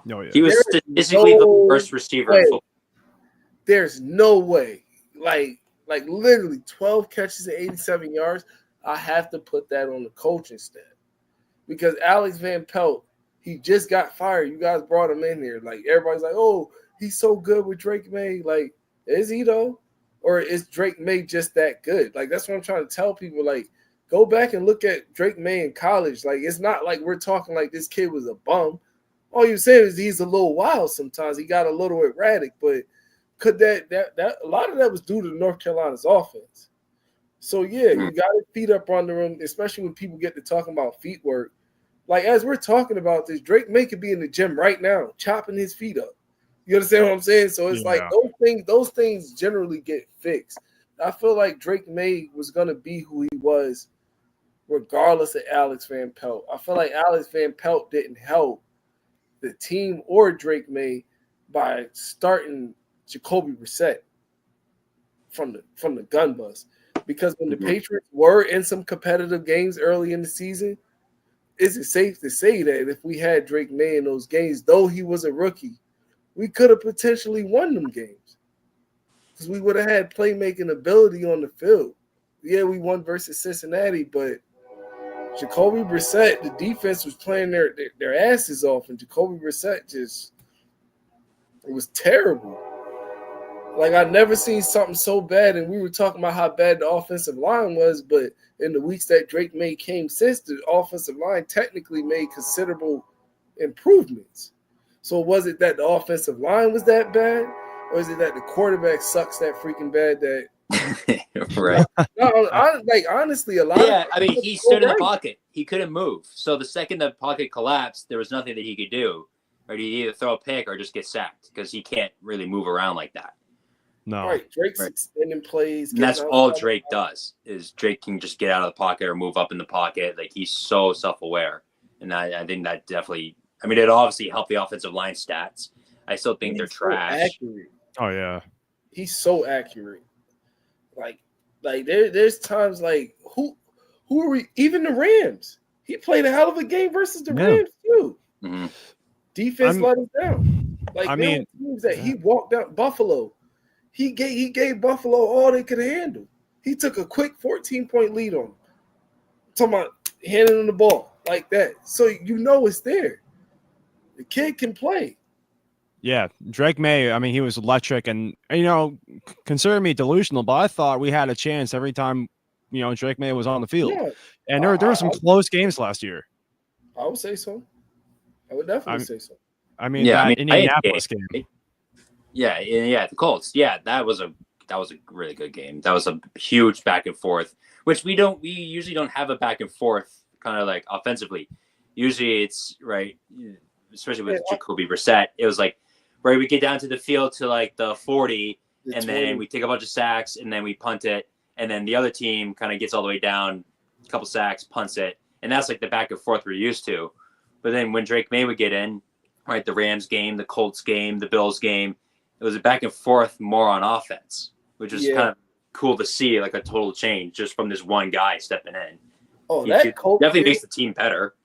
No, yeah. He was statistically the worst receiver in football. There's no way. Like literally 12 catches and 87 yards. I have to put that on the coaching staff. Because Alex Van Pelt, he just got fired. You guys brought him in here. Like, everybody's like, oh, he's so good with Drake May. Like, is he, though? Or is Drake May just that good? Like, that's what I'm trying to tell people. Like, go back and look at Drake May in college. Like, it's not like we're talking like this kid was a bum. All you're saying is he's a little wild sometimes. He got a little erratic. But could that a lot of that was due to North Carolina's offense. So, yeah, you got to feet up under him, especially when people get to talking about feet work. Like, as we're talking about this, Drake May could be in the gym right now, chopping his feet up. You understand what I'm saying? So it's like those things generally get fixed. I feel like Drake May was going to be who he was regardless of Alex Van Pelt. I feel like Alex Van Pelt didn't help the team or Drake May by starting Jacoby Brissett from the gun bus. Because when the Patriots were in some competitive games early in the season, is it safe to say that if we had Drake May in those games, though he was a rookie, we could have potentially won them games because we would have had playmaking ability on the field. Yeah, we won versus Cincinnati, but Jacoby Brissett, the defense was playing their asses off, and Jacoby Brissett it was terrible. Like, I've never seen something so bad, and we were talking about how bad the offensive line was, but in the weeks that Drake May came since, the offensive line technically made considerable improvements. So was it that the offensive line was that bad, or is it that the quarterback sucks that freaking bad that right? No, honestly, a lot. Yeah, I mean, he stood in the pocket. He couldn't move. So the second the pocket collapsed, there was nothing that he could do. Or he'd either throw a pick or just get sacked because he can't really move around like that. No. Right, Drake's extending plays. And that's all Drake does is Drake can just get out of the pocket or move up in the pocket. Like, he's so self-aware. And I think that definitely – I mean, it obviously helped the offensive line stats. I still think they're trash. Accurate. Oh, yeah. He's so accurate. Like there's times like who are we? Even the Rams. He played a hell of a game versus the Rams too. Mm-hmm. Defense let us down. Like, I mean, teams that he walked out Buffalo. He gave Buffalo all they could handle. He took a quick 14-point lead on them. Talking about handing him the ball like that. So it's there. The kid can play. Yeah, Drake May, I mean, he was electric, and consider me delusional, but I thought we had a chance every time, Drake May was on the field. Yeah. And there were some close games last year. I would say so. I would definitely say so. I mean, Indianapolis game. Yeah, the Colts. Yeah, that was a really good game. That was a huge back and forth, which we usually don't have a back and forth kind of like offensively. Usually it's right, especially with Jacoby Brissett. It was like, right, we get down to the field to like the 40, and then we take a bunch of sacks, and then we punt it, and then the other team kind of gets all the way down, a couple sacks, punts it, and that's like the back and forth we're used to. But then when Drake May would get in, right? The Rams game, the Colts game, the Bills game. It was a back and forth more on offense, which was kind of cool to see, like a total change just from this one guy stepping in. Oh, He that Colts definitely game, makes the team better.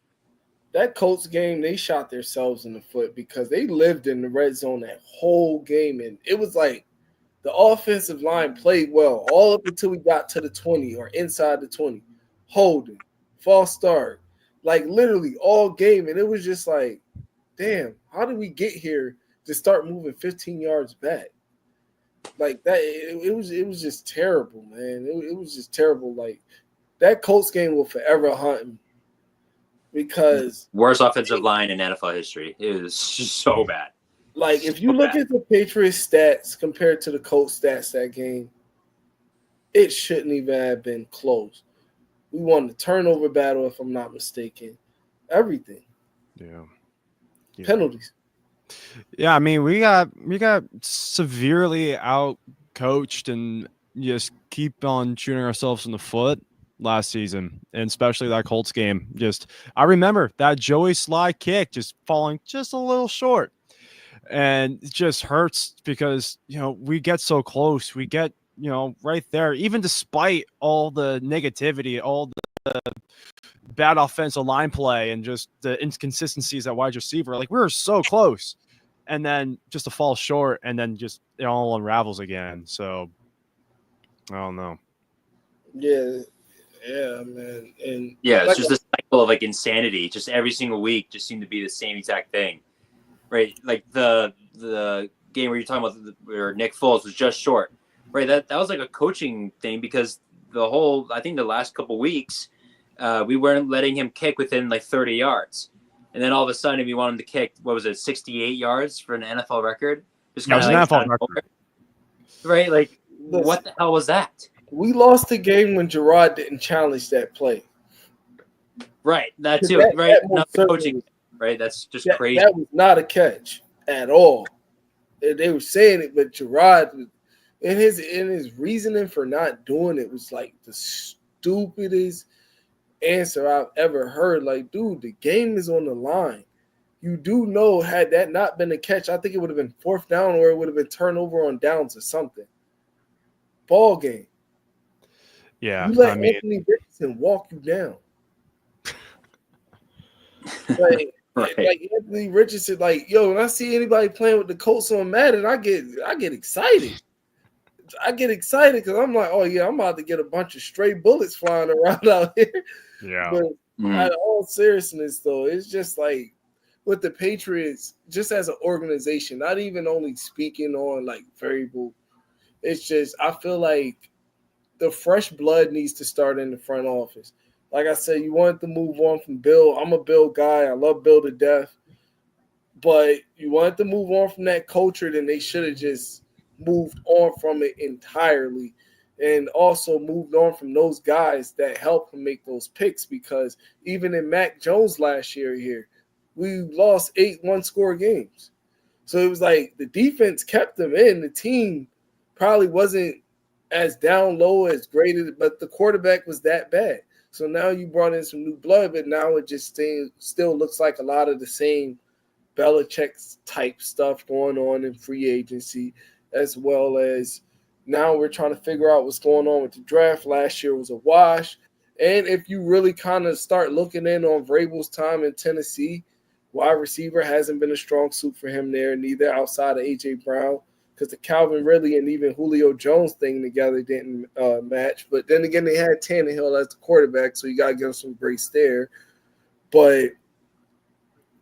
that Colts game, they shot themselves in the foot because they lived in the red zone that whole game, and it was like the offensive line played well all up until we got to the 20 or inside the 20. Holding, false start, like literally all game, and it was just like, damn, how did we get here to start moving 15 yards back? Like that, it was just terrible, man. It was just terrible. Like that Colts game will forever haunt me because Worst offensive line in NFL history. It was just so bad. like if you look at the Patriots stats compared to the Colts stats that game, it shouldn't even have been close. We won the turnover battle, if I'm not mistaken. Everything. Yeah. Penalties. Yeah, I mean, we got severely out coached and just keep on shooting ourselves in the foot last season, and especially that Colts game. Just I remember that Joey Sly kick just falling just a little short, and it just hurts because we get so close, we get right there, even despite all the negativity, all the bad offensive line play, and just the inconsistencies at wide receiver. Like we were so close, and then just to fall short, and then just it all unravels again. So I don't know. Yeah, man. And yeah, it's just a cycle of like insanity. Just every single week just seemed to be the same exact thing, right? Like the game where you're talking about where Nick Foles was just short, right? That was like a coaching thing because I think the last couple weeks we weren't letting him kick within like 30 yards. And then all of a sudden we want him to kick, 68 yards for an NFL record? Just That was an NFL record. Right? Like, what the hell was that? We lost the game when Gerard didn't challenge that play. Right. That too. Right. Not the coaching. Right. That's just crazy. That was not a catch at all. They were saying it, but Gerard, in his reasoning for not doing it, was like the stupidest answer I've ever heard. Like, dude, the game is on the line. You do know, had that not been a catch, I think it would have been fourth down or it would have been turnover on downs or something. Ball game. Yeah, you let Anthony Richardson walk you down. Like Anthony Richardson, like, yo, when I see anybody playing with the Colts on Madden, I get excited. I get excited because I'm like, oh yeah, I'm about to get a bunch of stray bullets flying around out here. Yeah. But in all seriousness, though, it's just like with the Patriots, just as an organization, not even only speaking on like variable, it's just I feel like the fresh blood needs to start in the front office. Like I said, you wanted to move on from Bill. I'm a Bill guy. I love Bill to death. But you wanted to move on from that culture, then they should have just moved on from it entirely and also moved on from those guys that helped him make those picks, because even in Mac Jones last year here, we lost 8 one-score games. So it was like the defense kept them in. The team probably wasn't as down low as graded, but the quarterback was that bad. So now you brought in some new blood, but now it just still looks like a lot of the same Belichick type stuff going on in free agency, as well as now we're trying to figure out what's going on with the draft. Last year was a wash. And if you really kind of start looking in on Vrabel's time in Tennessee, wide receiver hasn't been a strong suit for him there, neither outside of A.J. Brown, because the Calvin Ridley and even Julio Jones thing together didn't match. But then again, they had Tannehill as the quarterback, so you got to give him some grace there. But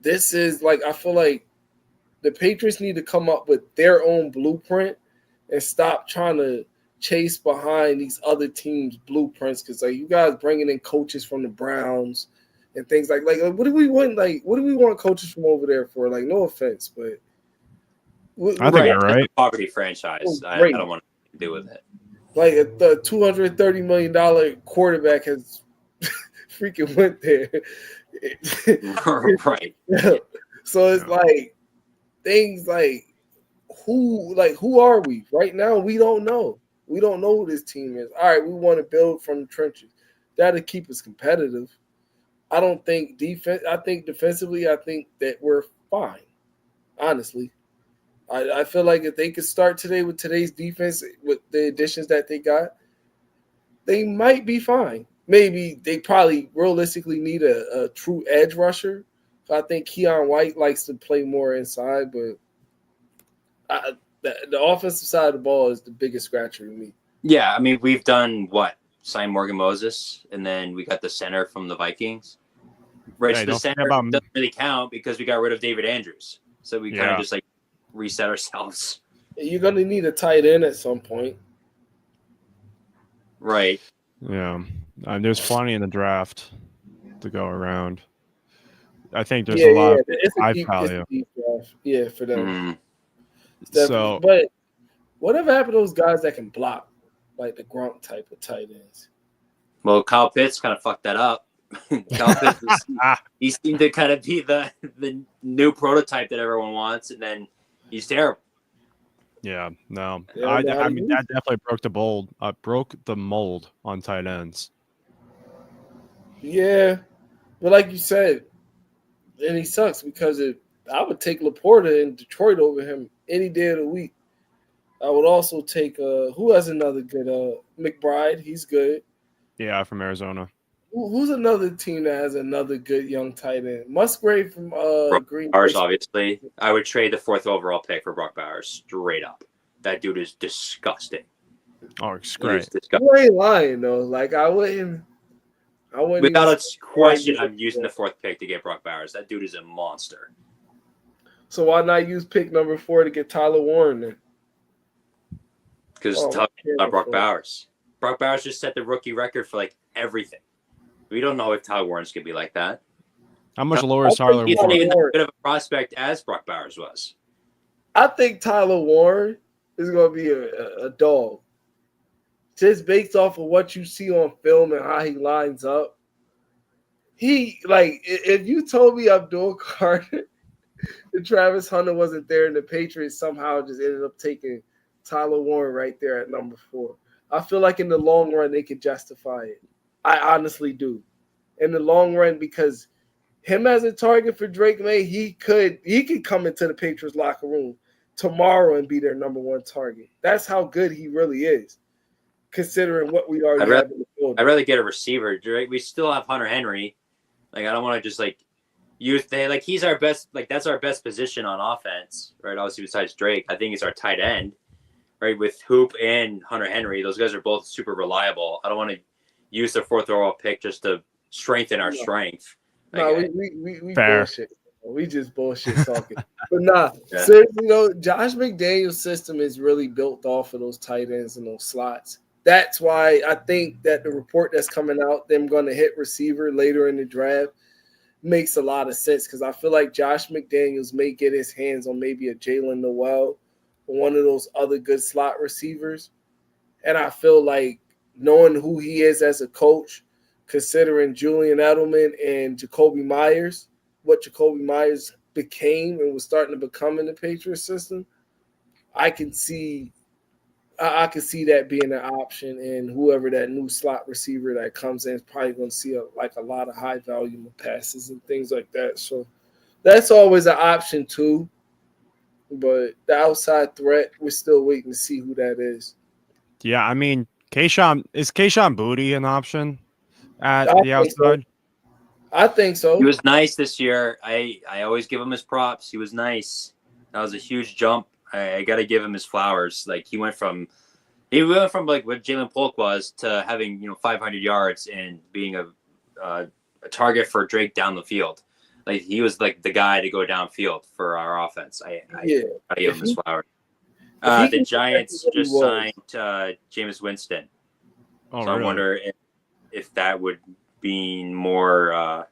this is like, I feel like the Patriots need to come up with their own blueprint and stop trying to chase behind these other teams' blueprints, because like you guys bringing in coaches from the Browns and things like what do we want? Like, what do we want coaches from over there for? Like, no offense, but I think you're right. Poverty franchise. I don't want to do with it. Like the $230 million quarterback has freaking went there. Right. So it's like things like who are we right now? We don't know. We don't know who this team is. All right, we want to build from the trenches. That'll keep us competitive. I don't think defense. I think defensively, I think that we're fine. honestly. I feel like if they could start today with today's defense, with the additions that they got, they might be fine. Maybe they probably realistically need a true edge rusher. So I think Keon White likes to play more inside, but the offensive side of the ball is the biggest scratcher to me. Yeah, I mean, we've done what? Sign Morgan Moses, and then we got the center from the Vikings. Right, so the center doesn't really count because we got rid of David Andrews. So we kind of just like reset ourselves. You're going to need a tight end at some point. Right. Yeah. There's plenty in the draft to go around. I think there's a lot of high value. Yeah, for them. Mm-hmm. So, but whatever happened to those guys that can block, like the Gronk type of tight ends? Well, Kyle Pitts kind of fucked that up. Kyle Pitts, he seemed to kind of be the new prototype that everyone wants, and then he's terrible. Yeah, no. I mean, that definitely broke the mold on tight ends. Yeah, but like you said, and he sucks because I would take Laporta in Detroit over him any day of the week. I would also take who has another good McBride. He's good. Yeah, from Arizona. Who's another team that has another good young tight end? Musgrave from Green Bay. Bowers, obviously. I would trade the 4th overall pick for Brock Bowers straight up. That dude is disgusting. Oh, it's great. You ain't lying though. Like I wouldn't. Without a question, I'm using the 4th pick to get Brock Bowers. That dude is a monster. So why not use pick number 4 to get Tyler Warren then? Because Brock Bowers. Brock Bowers just set the rookie record for like everything. We don't know if Tyler Warren's gonna be like that. How much lower is Tyler Warren? He's not even as good of a prospect as Brock Bowers was. I think Tyler Warren is gonna be a dog. Just based off of what you see on film and how he lines up. He if you told me Abdul Carter and Travis Hunter wasn't there and the Patriots somehow just ended up taking Tyler Warren right there at number 4. I feel like in the long run they could justify it. I honestly do. In the long run, because him as a target for Drake May, he could come into the Patriots locker room tomorrow and be their number 1 target. That's how good he really is, considering what we already have in the field. I'd rather get a receiver. Drake, we still have Hunter Henry. Like, I don't want to just he's our best, that's our best position on offense, right? Obviously, besides Drake, I think it's our tight end, right? With Hoop and Hunter Henry, those guys are both super reliable. I don't want to use their 4th overall pick just to strengthen our strength. We bullshit. We just bullshit talking. But seriously though, Josh McDaniel's system is really built off of those tight ends and those slots. That's why I think that the report that's coming out, them going to hit receiver later in the draft, makes a lot of sense because I feel like Josh McDaniels may get his hands on maybe a Jalen Noel or one of those other good slot receivers. And I feel like knowing who he is as a coach, considering Julian Edelman and Jacoby Myers, what Jacoby Myers became and was starting to become in the Patriots system, I can see that being an option, and whoever that new slot receiver that comes in is probably going to see a lot of high volume of passes and things like that. So that's always an option too. But the outside threat, we're still waiting to see who that is. Yeah, I mean, Kayshon Boutte an option at the outside? So. I think so. He was nice this year. I always give him his props. He was nice. That was a huge jump. I got to give him his flowers. Like he went from like what Jalen Polk was to having 500 yards and being a target for Drake down the field. Like he was like the guy to go downfield for our offense. I got to give him his flowers. The Giants just signed Jameis Winston. Oh, so really? I wonder if that would be more.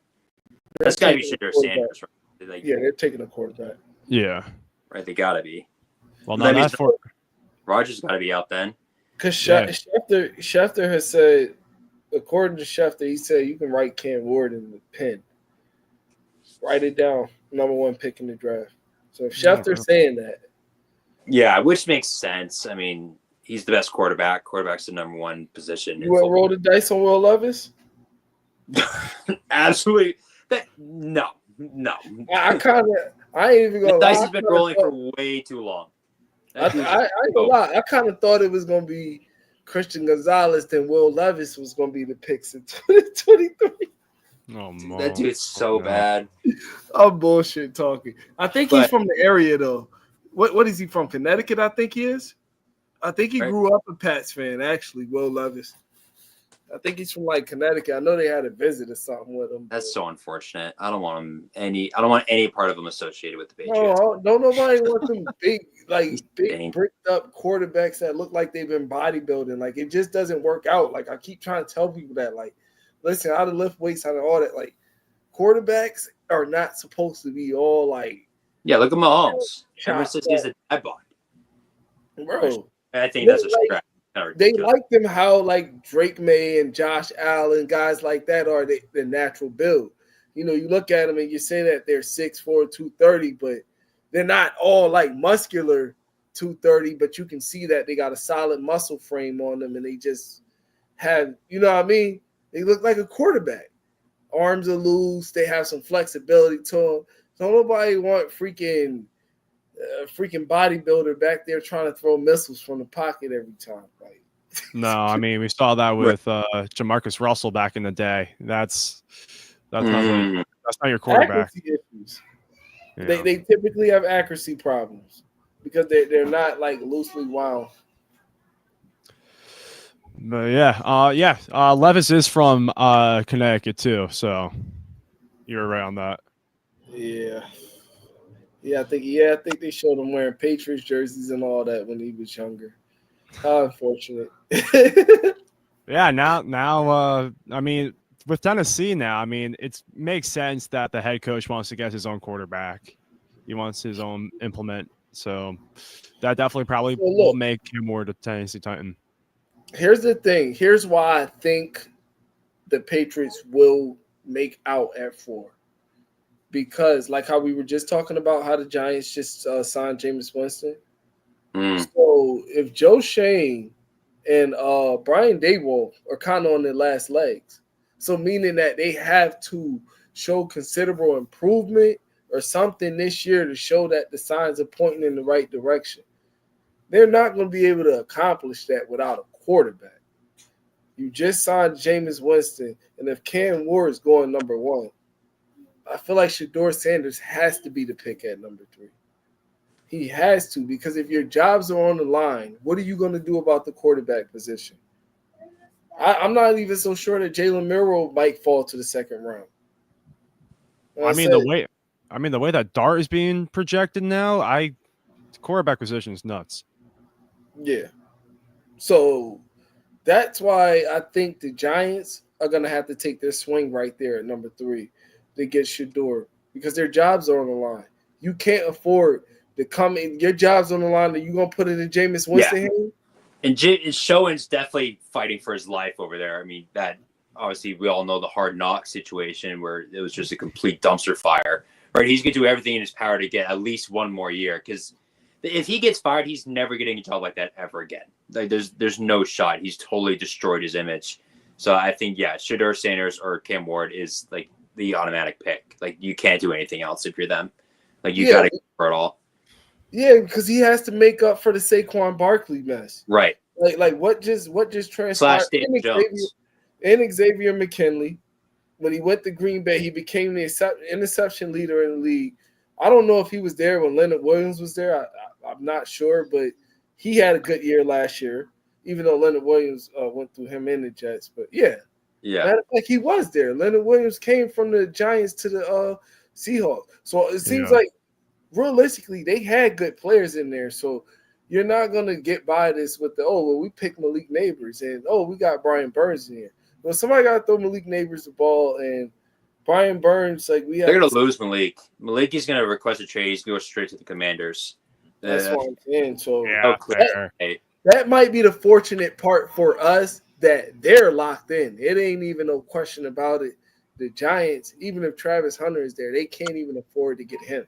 That's got to be Shadur Sanders, right? They're taking a quarterback. Yeah. Right, they got to be. Well, no, that's for Rodgers got to be out then. Because Schefter has said, according to Schefter, he said you can write Cam Ward in the pen. Write it down. Number 1 pick in the draft. So if Schefter's saying that. Yeah, which makes sense. I mean, he's the best quarterback. Quarterback's the number 1 position. You want to roll the dice on Will Levis? Absolutely. No. I ain't even The gonna dice lie. has been rolling for way too long. I That dude's ain't gonna lie. I kind of thought it was gonna be Christian Gonzalez, then Will Levis was gonna be the picks in 2023. Oh, that dude's so no. bad. I'm bullshit talking. I think he's But- from the area though. What is he from? Connecticut, I think he is. I think he Right. grew up a Pats fan, actually, Will Levis. I think he's from like Connecticut. I know they had a visit or something with him. That's so unfortunate. I don't want any part of him associated with the Patriots. No, don't nobody want them big, He's big insane. bricked up quarterbacks that look like they've been bodybuilding. Like it just doesn't work out. Like I keep trying to tell people that, like, listen, how to lift weights, how to all that. Like quarterbacks are not supposed to be all like, Yeah, look at Mahomes. Everyone chopped says he's up. a dad bod. Bro. I think They that's a like- stretch. Kind of They ridiculous. like them how like Drake May and Josh Allen, guys like that are the natural build. You know, you look at them and you say that they're 6'4", 230, but they're not all like muscular 230, but you can see that they got a solid muscle frame on them and they just have, you know what I mean? They look like a quarterback. Arms are loose, they have some flexibility to them. So nobody want freaking bodybuilder back there trying to throw missiles from the pocket every time. Like, No, I mean we saw that with Jamarcus Russell back in the day. That's not your quarterback. accuracy issues. Yeah. They typically have accuracy problems because they're not like loosely wound. But yeah. Levis is from Connecticut too, so you're right on that. Yeah. I think they showed him wearing Patriots jerseys and all that when he was younger. How unfortunate. Yeah, now I mean with Tennessee now, I mean it makes sense that the head coach wants to get his own quarterback. He wants his own implement. So that definitely probably will make him more the Tennessee Titan. Here's the thing. Here's why I think the Patriots will make out at 4. Because like how we were just talking about how the Giants just signed Jameis Winston. So if Joe Shane and Brian Daboll are kind of on their last legs, so meaning that they have to show considerable improvement or something this year to show that the signs are pointing in the right direction. They're not going to be able to accomplish that without a quarterback. You just signed Jameis Winston, and if Cam Ward is going number 1, I feel like Shedeur Sanders has to be the pick at number 3. He has to, because if your jobs are on the line, what are you going to do about the quarterback position? I'm not even so sure that Jalen Milroe might fall to the second round. The way that Dart is being projected now, the quarterback position is nuts. Yeah. So that's why I think the Giants are going to have to take their swing right there at number 3 to get Shedeur, because their jobs are on the line. You can't afford to come in. Your job's on the line, and you're going to put it in Jameis Winston hand? And Schoen's definitely fighting for his life over there. I mean, that obviously we all know the Hard Knock situation where it was just a complete dumpster fire. Right? He's going to do everything in his power to get at least one more year, because if he gets fired, he's never getting a job like that ever again. Like there's no shot. He's totally destroyed his image. So I think, Shedeur Sanders or Cam Ward is like the automatic pick. Like you can't do anything else if you're them. Like you got to go for it all. Yeah, because he has to make up for the Saquon Barkley mess. Right. Like what just transpired? And Xavier McKinley, when he went to Green Bay, he became the interception leader in the league. I don't know if he was there when Leonard Williams was there. I'm not sure, but he had a good year last year, even though Leonard Williams went through him in the Jets. But matter of fact, he was there. Leonard Williams came from the Giants to the Seahawks. So it seems like realistically they had good players in there. So you're not going to get by this with we picked Malik Neighbors and we got Brian Burns in here. Well, somebody got to throw Malik Neighbors the ball, and Brian Burns, they're going to lose Malik. Malik is going to request a trade. He's going to go straight to the Commanders. That's what I'm saying. So that might be the fortunate part for us, that they're locked in. It ain't even no question about it. The Giants, even if Travis Hunter is there, they can't even afford to get him.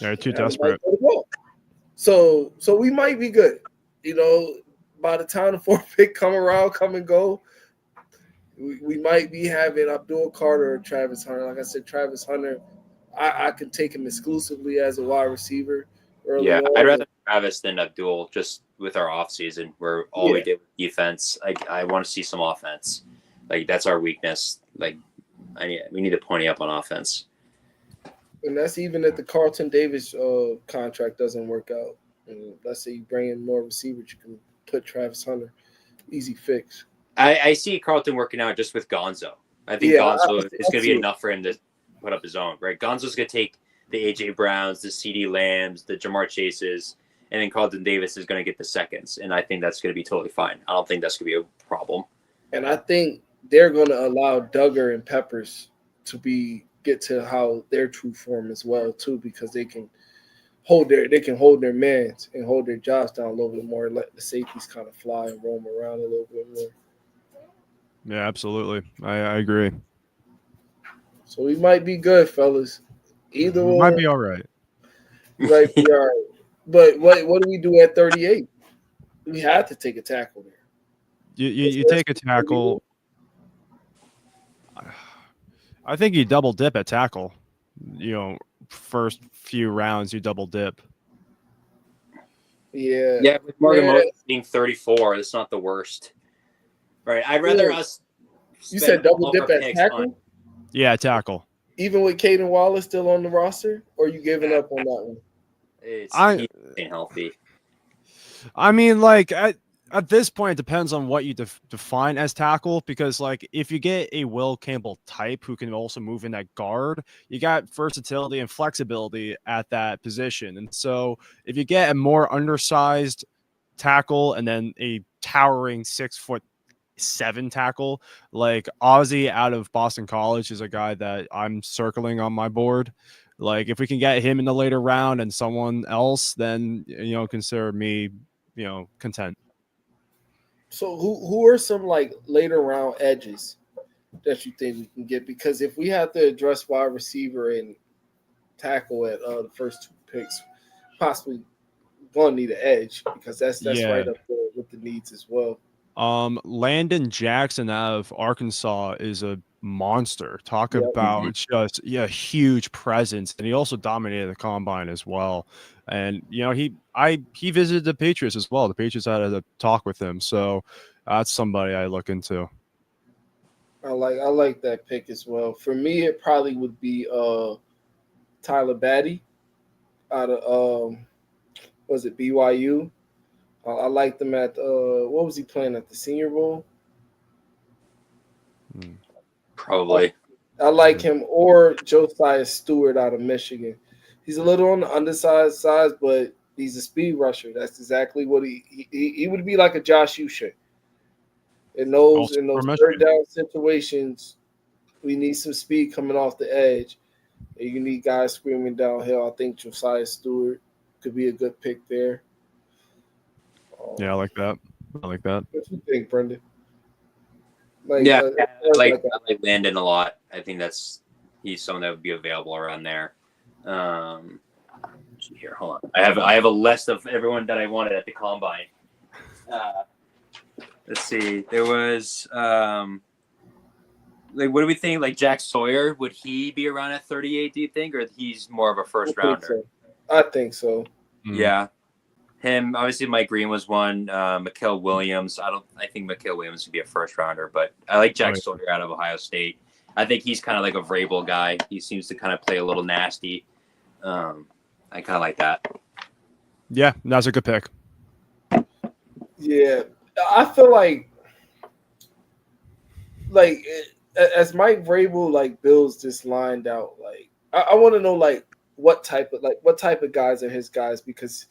They're too desperate. So we might be good. By the time the 4th pick come and go, we might be having Abdul Carter or Travis Hunter. Like I said, Travis Hunter, I can take him exclusively as a wide receiver early Yeah, on. I'd rather Travis than Abdul just with our offseason where all we did was defense. I want to see some offense. Like, that's our weakness. Like, we need to pony up on offense. And that's even if the Carlton Davis contract doesn't work out. And let's say you bring in more receivers, you can put Travis Hunter. Easy fix. I see Carlton working out just with Gonzo. I think Gonzo is going to be enough for him to put up his own, right? Gonzo's going to take the A.J. Browns, the C.D. Lambs, the Jamar Chases, and then Carlton Davis is going to get the seconds. And I think that's going to be totally fine. I don't think that's going to be a problem. And I think they're going to allow Duggar and Peppers to get to how their true form as well, too, because they can hold their mans and hold their jobs down a little bit more and let the safeties kind of fly and roam around a little bit more. Yeah, absolutely. I agree. So we might be good, fellas. Either We might be all right. Might be all right. But what do we do at 38? We have to take a tackle there. You take a tackle. I think you double dip at tackle. First few rounds you double dip. Yeah. Yeah, with Morgan Moses being 34, that's not the worst. Right. I'd rather us. You said double dip at tackle? Yeah, tackle. Even with Caden Wallace still on the roster, or are you giving up on that one? He's healthy. I mean, like at this point, it depends on what you define as tackle, because like if you get a Will Campbell type who can also move in that guard, you got versatility and flexibility at that position. And so if you get a more undersized tackle and then a towering 6'7" tackle, like Ozzy out of Boston College is a guy that I'm circling on my board. Like if we can get him in the later round and someone else, then consider me content. So who are some like later round edges that you think we can get? Because if we have to address wide receiver and tackle at the first two picks, possibly gonna need an edge, because that's right up there with the needs as well. Landon Jackson out of Arkansas is a monster. Talk about just huge presence, and he also dominated the combine as well. And he visited the Patriots as well. The Patriots had a talk with him, so that's somebody I look into. I like that pick as well. For me, it probably would be Tyler Batty out of was it BYU? I liked him at what was he playing at the Senior Bowl? Probably. I like him, or Josiah Stewart out of Michigan. He's a little on the undersized size, but he's a speed rusher. That's exactly what he would be, like a Josh Uche. In those third down situations, we need some speed coming off the edge. And you need guys screaming downhill. I think Josiah Stewart could be a good pick there. Yeah, I like that. What do you think, Brendan? I like Landon a lot. I think he's someone that would be available around there. Here, hold on. I have a list of everyone that I wanted at the combine. Let's see. There was what do we think? Like Jack Sawyer, would he be around at 38? Do you think, or he's more of a first rounder? I think so. Yeah. Him, obviously Mike Green was one. Mikael Williams. I think Mikael Williams would be a first rounder, but I like Jack Sawyer out of Ohio State. I think he's kind of like a Vrabel guy. He seems to kind of play a little nasty. I kind of like that. Yeah, that's a good pick. Yeah, I feel like as Mike Vrabel builds this lined out, I want to know what type of guys are his guys, because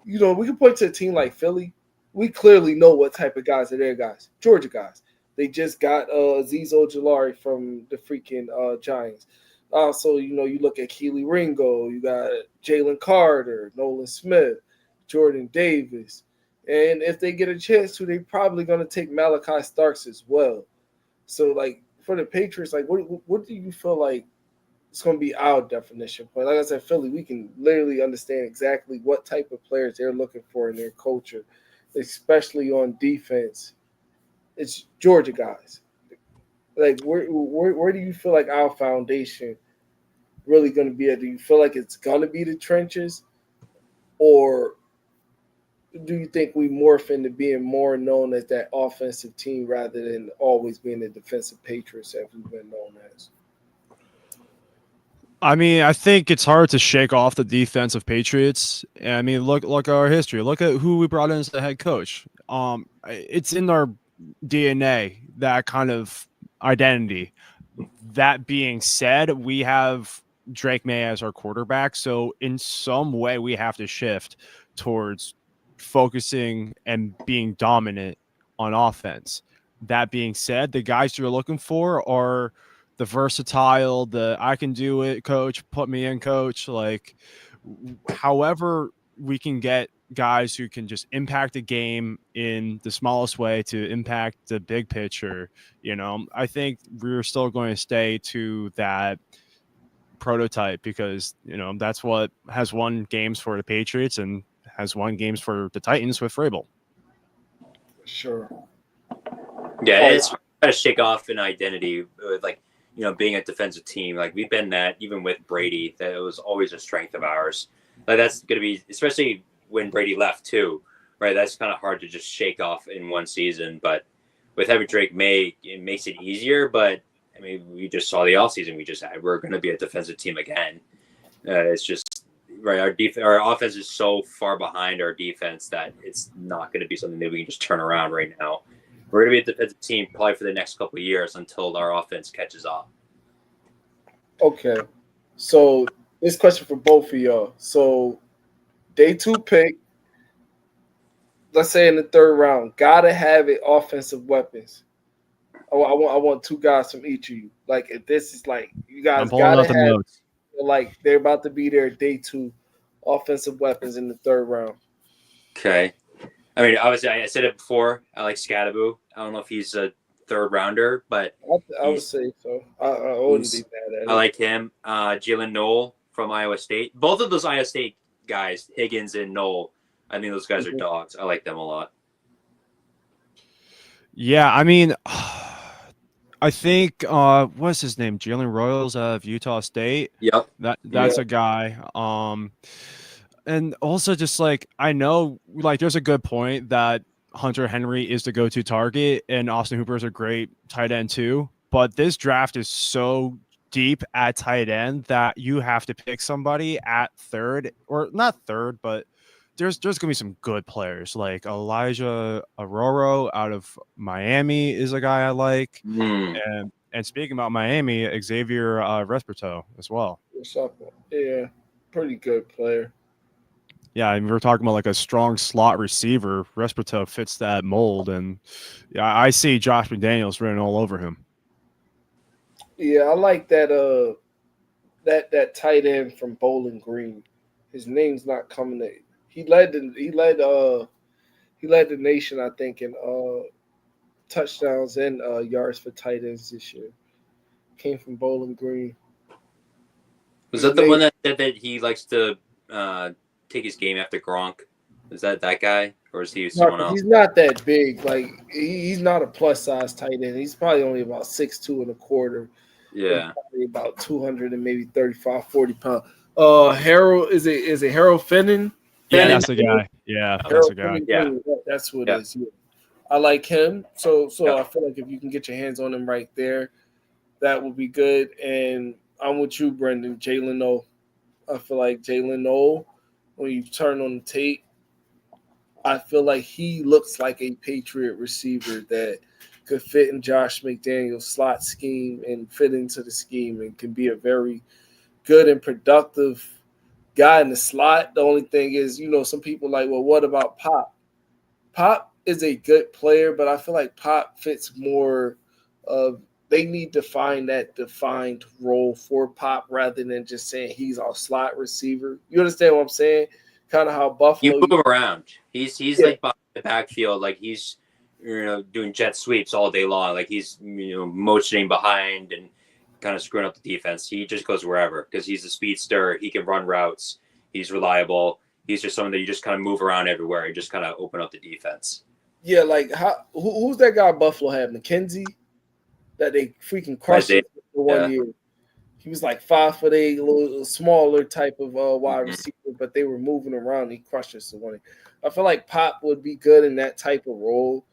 we can point to a team like Philly. We clearly know what type of guys are their guys. Georgia guys. They just got Azeez Ojulari from the freaking Giants. Also, you look at Keely Ringo. You got Jalen Carter, Nolan Smith, Jordan Davis. And if they get a chance to, they're probably going to take Malachi Starks as well. So, for the Patriots, what do you feel like it's going to be our definition point? Like I said, Philly, we can literally understand exactly what type of players they're looking for in their culture, especially on defense. It's Georgia guys. Where do you feel like our foundation really going to be at? Do you feel like it's going to be the trenches, or do you think we morph into being more known as that offensive team rather than always being the defensive Patriots that we've been known as? I mean, I think it's hard to shake off the defensive Patriots. I mean, look at our history. Look at who we brought in as the head coach. It's in our DNA, that kind of identity. That being said, we have Drake May as our quarterback, so in some way we have to shift towards focusing and being dominant on offense. That being said, the guys you're looking for are the versatile, the I can do it, coach, put me in, coach. Like, however we can get guys who can just impact a game in the smallest way to impact the big picture. I think we're still going to stay to that prototype because, that's what has won games for the Patriots and has won games for the Titans with Vrabel. Sure. Yeah, it's hard to shake off an identity with, like, being a defensive team. Like, we've been that even with Brady, that it was always a strength of ours. Like, that's going to be, especially when Brady left too, right? That's kind of hard to just shake off in one season. But with having Drake May, it makes it easier. But I mean, we just saw the offseason we just had. We're going to be a defensive team again. It's just right. Our offense is so far behind our defense that it's not going to be something that we can just turn around right now. We're going to be a defensive team probably for the next couple of years until our offense catches up. Okay. So this question for both of y'all. So day 2 pick, let's say in the 3rd round, gotta have it offensive weapons. I want 2 guys from each of you. Like, if this is like, you guys gotta have notes. Like, they're about to be there day 2, offensive weapons in the 3rd round. Okay. I mean, obviously, I said it before. I like Scadaboo. I don't know if he's a 3rd rounder, but I would say so. I wouldn't be mad at it. I like him. Jalen Noel from Iowa State. Both of those Iowa State guys, Higgins and Noel, I think those guys are dogs. I like them a lot. Yeah, I mean, I think what's his name? Jalen Royals of Utah State. Yep. That's a guy. And also just like, I know, like, there's a good point that Hunter Henry is the go-to target and Austin Hooper is a great tight end too. But this draft is so deep at tight end that you have to pick somebody at 3rd, or not 3rd, but there's going to be some good players like Elijah Aroro out of Miami is a guy I like. And speaking about Miami, Xavier Resperto as well. Yeah, pretty good player. Yeah, I mean, we're talking about like a strong slot receiver. Resperto fits that mold, and yeah, I see Josh McDaniels running all over him. Yeah, I like that. That tight end from Bowling Green. His name's not coming to. He led the nation, I think, in touchdowns and yards for tight ends this year. Came from Bowling Green. Was that the one that said that he likes to take his game after Gronk? Is that guy, or is he someone else? He's not that big. Like, he's not a plus size tight end. He's probably only about 6'2.25". Yeah, probably about 200 and maybe 35, 40 pounds. Harold is it Harold Finnan? Yeah, that's the guy. Yeah, that's the guy. Yeah, that's who it is. Yeah. I like him. So I feel like if you can get your hands on him right there, that would be good. And I'm with you, Brendan. Jalen Noel. I feel like Jalen Noel, when you turn on the tape, I feel like he looks like a Patriot receiver that could fit in Josh McDaniel's slot scheme and fit into the scheme and can be a very good and productive guy in the slot. The only thing is, some people like, well, what about Pop? Pop is a good player, but I feel like Pop fits more of they need to find that defined role for Pop rather than just saying he's our slot receiver. You understand what I'm saying? Kind of how Buffalo. You move him around. He's like behind the backfield, like he's doing jet sweeps all day long. Like he's motioning behind and kind of screwing up the defense. He just goes wherever because he's a speedster. He can run routes. He's reliable. He's just someone that you just kind of move around everywhere and just kind of open up the defense. Yeah, like who's that guy Buffalo had? McKenzie? That they freaking crushed it for 1 year. he was like 5'8", a little smaller type of wide receiver, but they were moving around. He crushed us. I feel like Pop would be good in that type of role.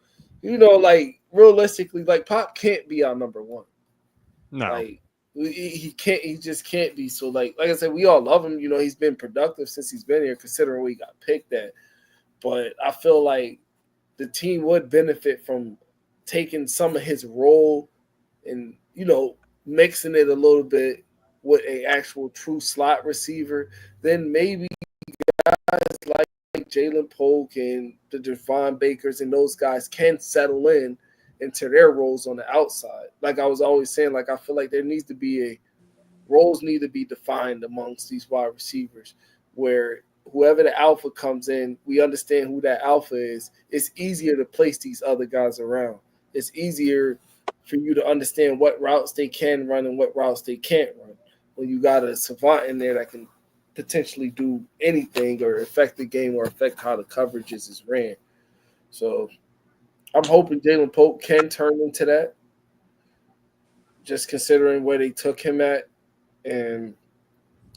Like realistically, like Pop can't be our number one. No. Like he can't. He just can't be. So like I said, we all love him. He's been productive since he's been here, considering we got picked at. But I feel like the team would benefit from taking some of his role and mixing it a little bit with a actual true slot receiver. Then maybe guys like Jalen Polk and the Devon Bakers and those guys can settle into their roles on the outside. Like I was always saying, like I feel like there needs to be roles need to be defined amongst these wide receivers where whoever the alpha comes in, we understand who that alpha is. It's easier to place these other guys around. It's easier for you to understand what routes they can run and what routes they can't run. When you got a savant in there that can potentially do anything or affect the game or affect how the coverages is ran. So I'm hoping Jalen Polk can turn into that, just considering where they took him at. And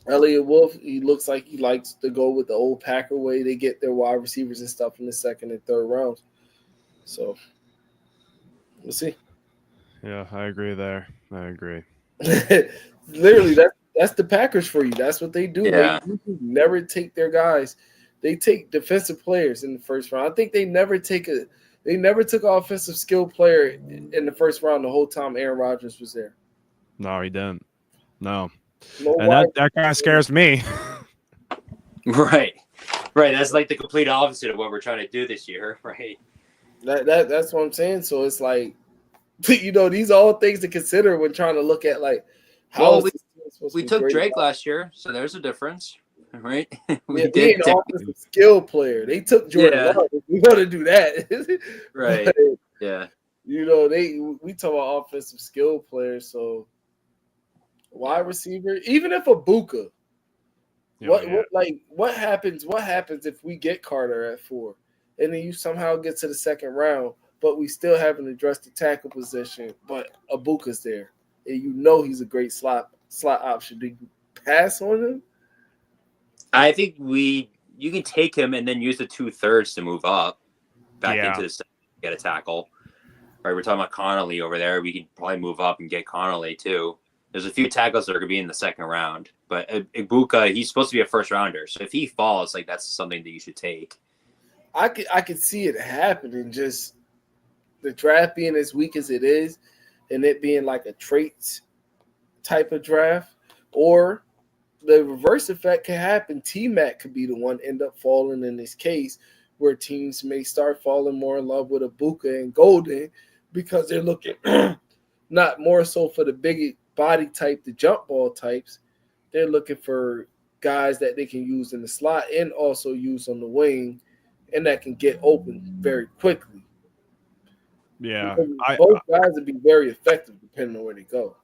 Elliott Wolf, he looks like he likes to go with the old Packer way. They get their wide receivers and stuff in the second and third rounds. So we'll see. Yeah, I agree there. I agree. Literally, that's the Packers for you. That's what they do. Yeah. They never take their guys. They take defensive players in the first round. I think they never took an offensive skill player in the first round the whole time Aaron Rodgers was there. No, he didn't. No. No And that kind of scares me. Right. That's like the complete opposite of what we're trying to do this year, right? That's what I'm saying. So it's like, these are all things to consider when trying to look at like how we took Drake last year, so there's a difference, right? We did an offensive skill player. They took Jordan Love. We want to do that, right? But, yeah. We talk about offensive skill players. So wide receiver, even if Ibuka, what happens? What happens if we get Carter at 4, and then you somehow get to the second round, but we still haven't addressed the tackle position, but Ibuka's there, and he's a great slot option. Do you pass on him? I think you can take him and then use the 2/3 to move up back into the second, get a tackle. Right, we're talking about Connolly over there. We can probably move up and get Connolly too. There's a few tackles that are going to be in the second round, but Ibuka, he's supposed to be a first rounder. So if he falls, like that's something that you should take. I could see it happening, just the draft being as weak as it is, and it being like a traits type of draft, or the reverse effect can happen. T-Mac could be the one end up falling in this case, where teams may start falling more in love with Ibuka and Golden because they're looking not more so for the big body type, the jump ball types. They're looking for guys that they can use in the slot and also use on the wing, and that can get open very quickly. Yeah. Both guys would be very effective depending on where they go.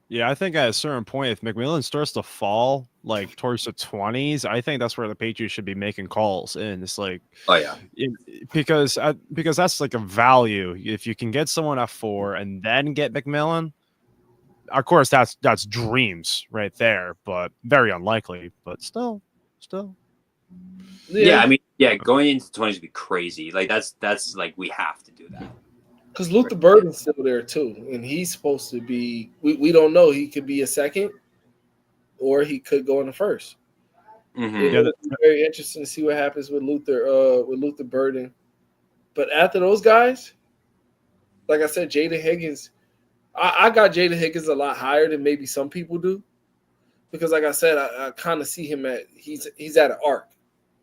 Yeah, I think at a certain point, if McMillan starts to fall like towards the 20s, I think that's where the Patriots should be making calls. And it's like, because that's like a value. If you can get someone at 4 and then get McMillan, of course that's dreams right there, but very unlikely. But still. Yeah, I mean, going into the 20s would be crazy. Like that's like we have to do that. Because Luther Burden's still there too, and he's supposed to be. We don't know. He could be a second, or he could go in the first. Mm-hmm. It'll be very interesting to see what happens with Luther Burden. But after those guys, like I said, Jaden Higgins, I got Jaden Higgins a lot higher than maybe some people do, because like I said, I kind of see him he's at an arc.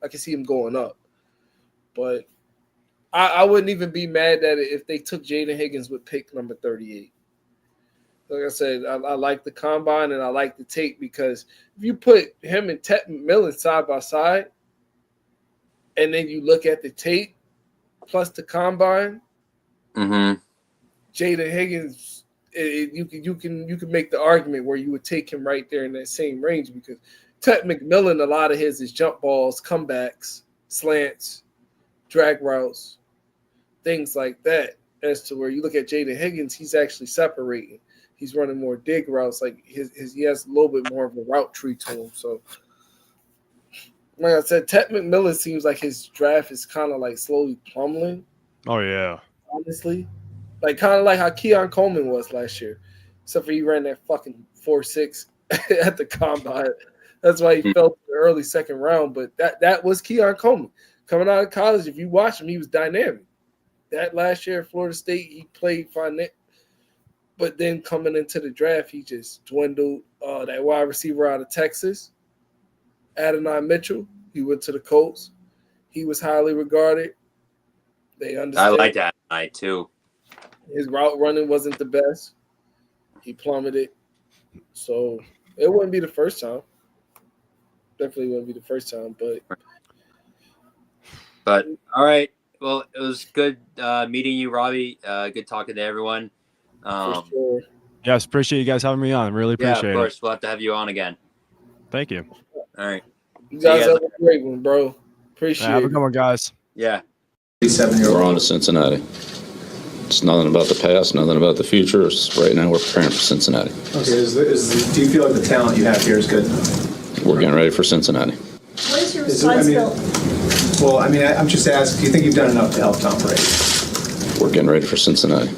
I can see him going up, but I wouldn't even be mad at it if they took Jaden Higgins with pick number 38. Like I said, I like the combine and I like the tape, because if you put him and Ted McMillan side by side, and then you look at the tape plus the combine, mm-hmm. Jaden Higgins, you can make the argument where you would take him right there in that same range, because Ted McMillan, a lot of his is jump balls, comebacks, slants, drag routes, things like that. As to where you look at Jaden Higgins, he's actually separating. he's running more dig routes. Like he has a little bit more of a route tree to him. So, like I said, Ted McMillan seems like his draft is kind of like slowly plummeting. Oh yeah. Honestly, like kind of like how Keon Coleman was last year, except for he ran that fucking 4.6 at the combine. That's why he fell to the early second round. But that was Keon Coleman coming out of college. If you watch him, he was dynamic. That last year at Florida State, he played fine. But then coming into the draft, he just dwindled. That wide receiver out of Texas, Adonai Mitchell, he went to the Colts. He was highly regarded. They understand. I like that night too. His route running wasn't the best. He plummeted. So it wouldn't be the first time. Definitely wouldn't be the first time. But all right. Well, it was good meeting you, Robbie. Good talking to everyone. For sure. Yes, appreciate you guys having me on. Really appreciate of course. it. We'll have to have you on again. Thank you. All right. You guys have a great one, bro. Appreciate Have a it. good one, guys. Yeah. We're on to Cincinnati. It's nothing about the past, nothing about the future. It's right now we're preparing for Cincinnati. Okay, do you feel like the talent you have here is good enough? We're getting ready for Cincinnati. What is your responsibility? I'm just asking, do you think you've done enough to help Tom Brady? We're getting ready for Cincinnati.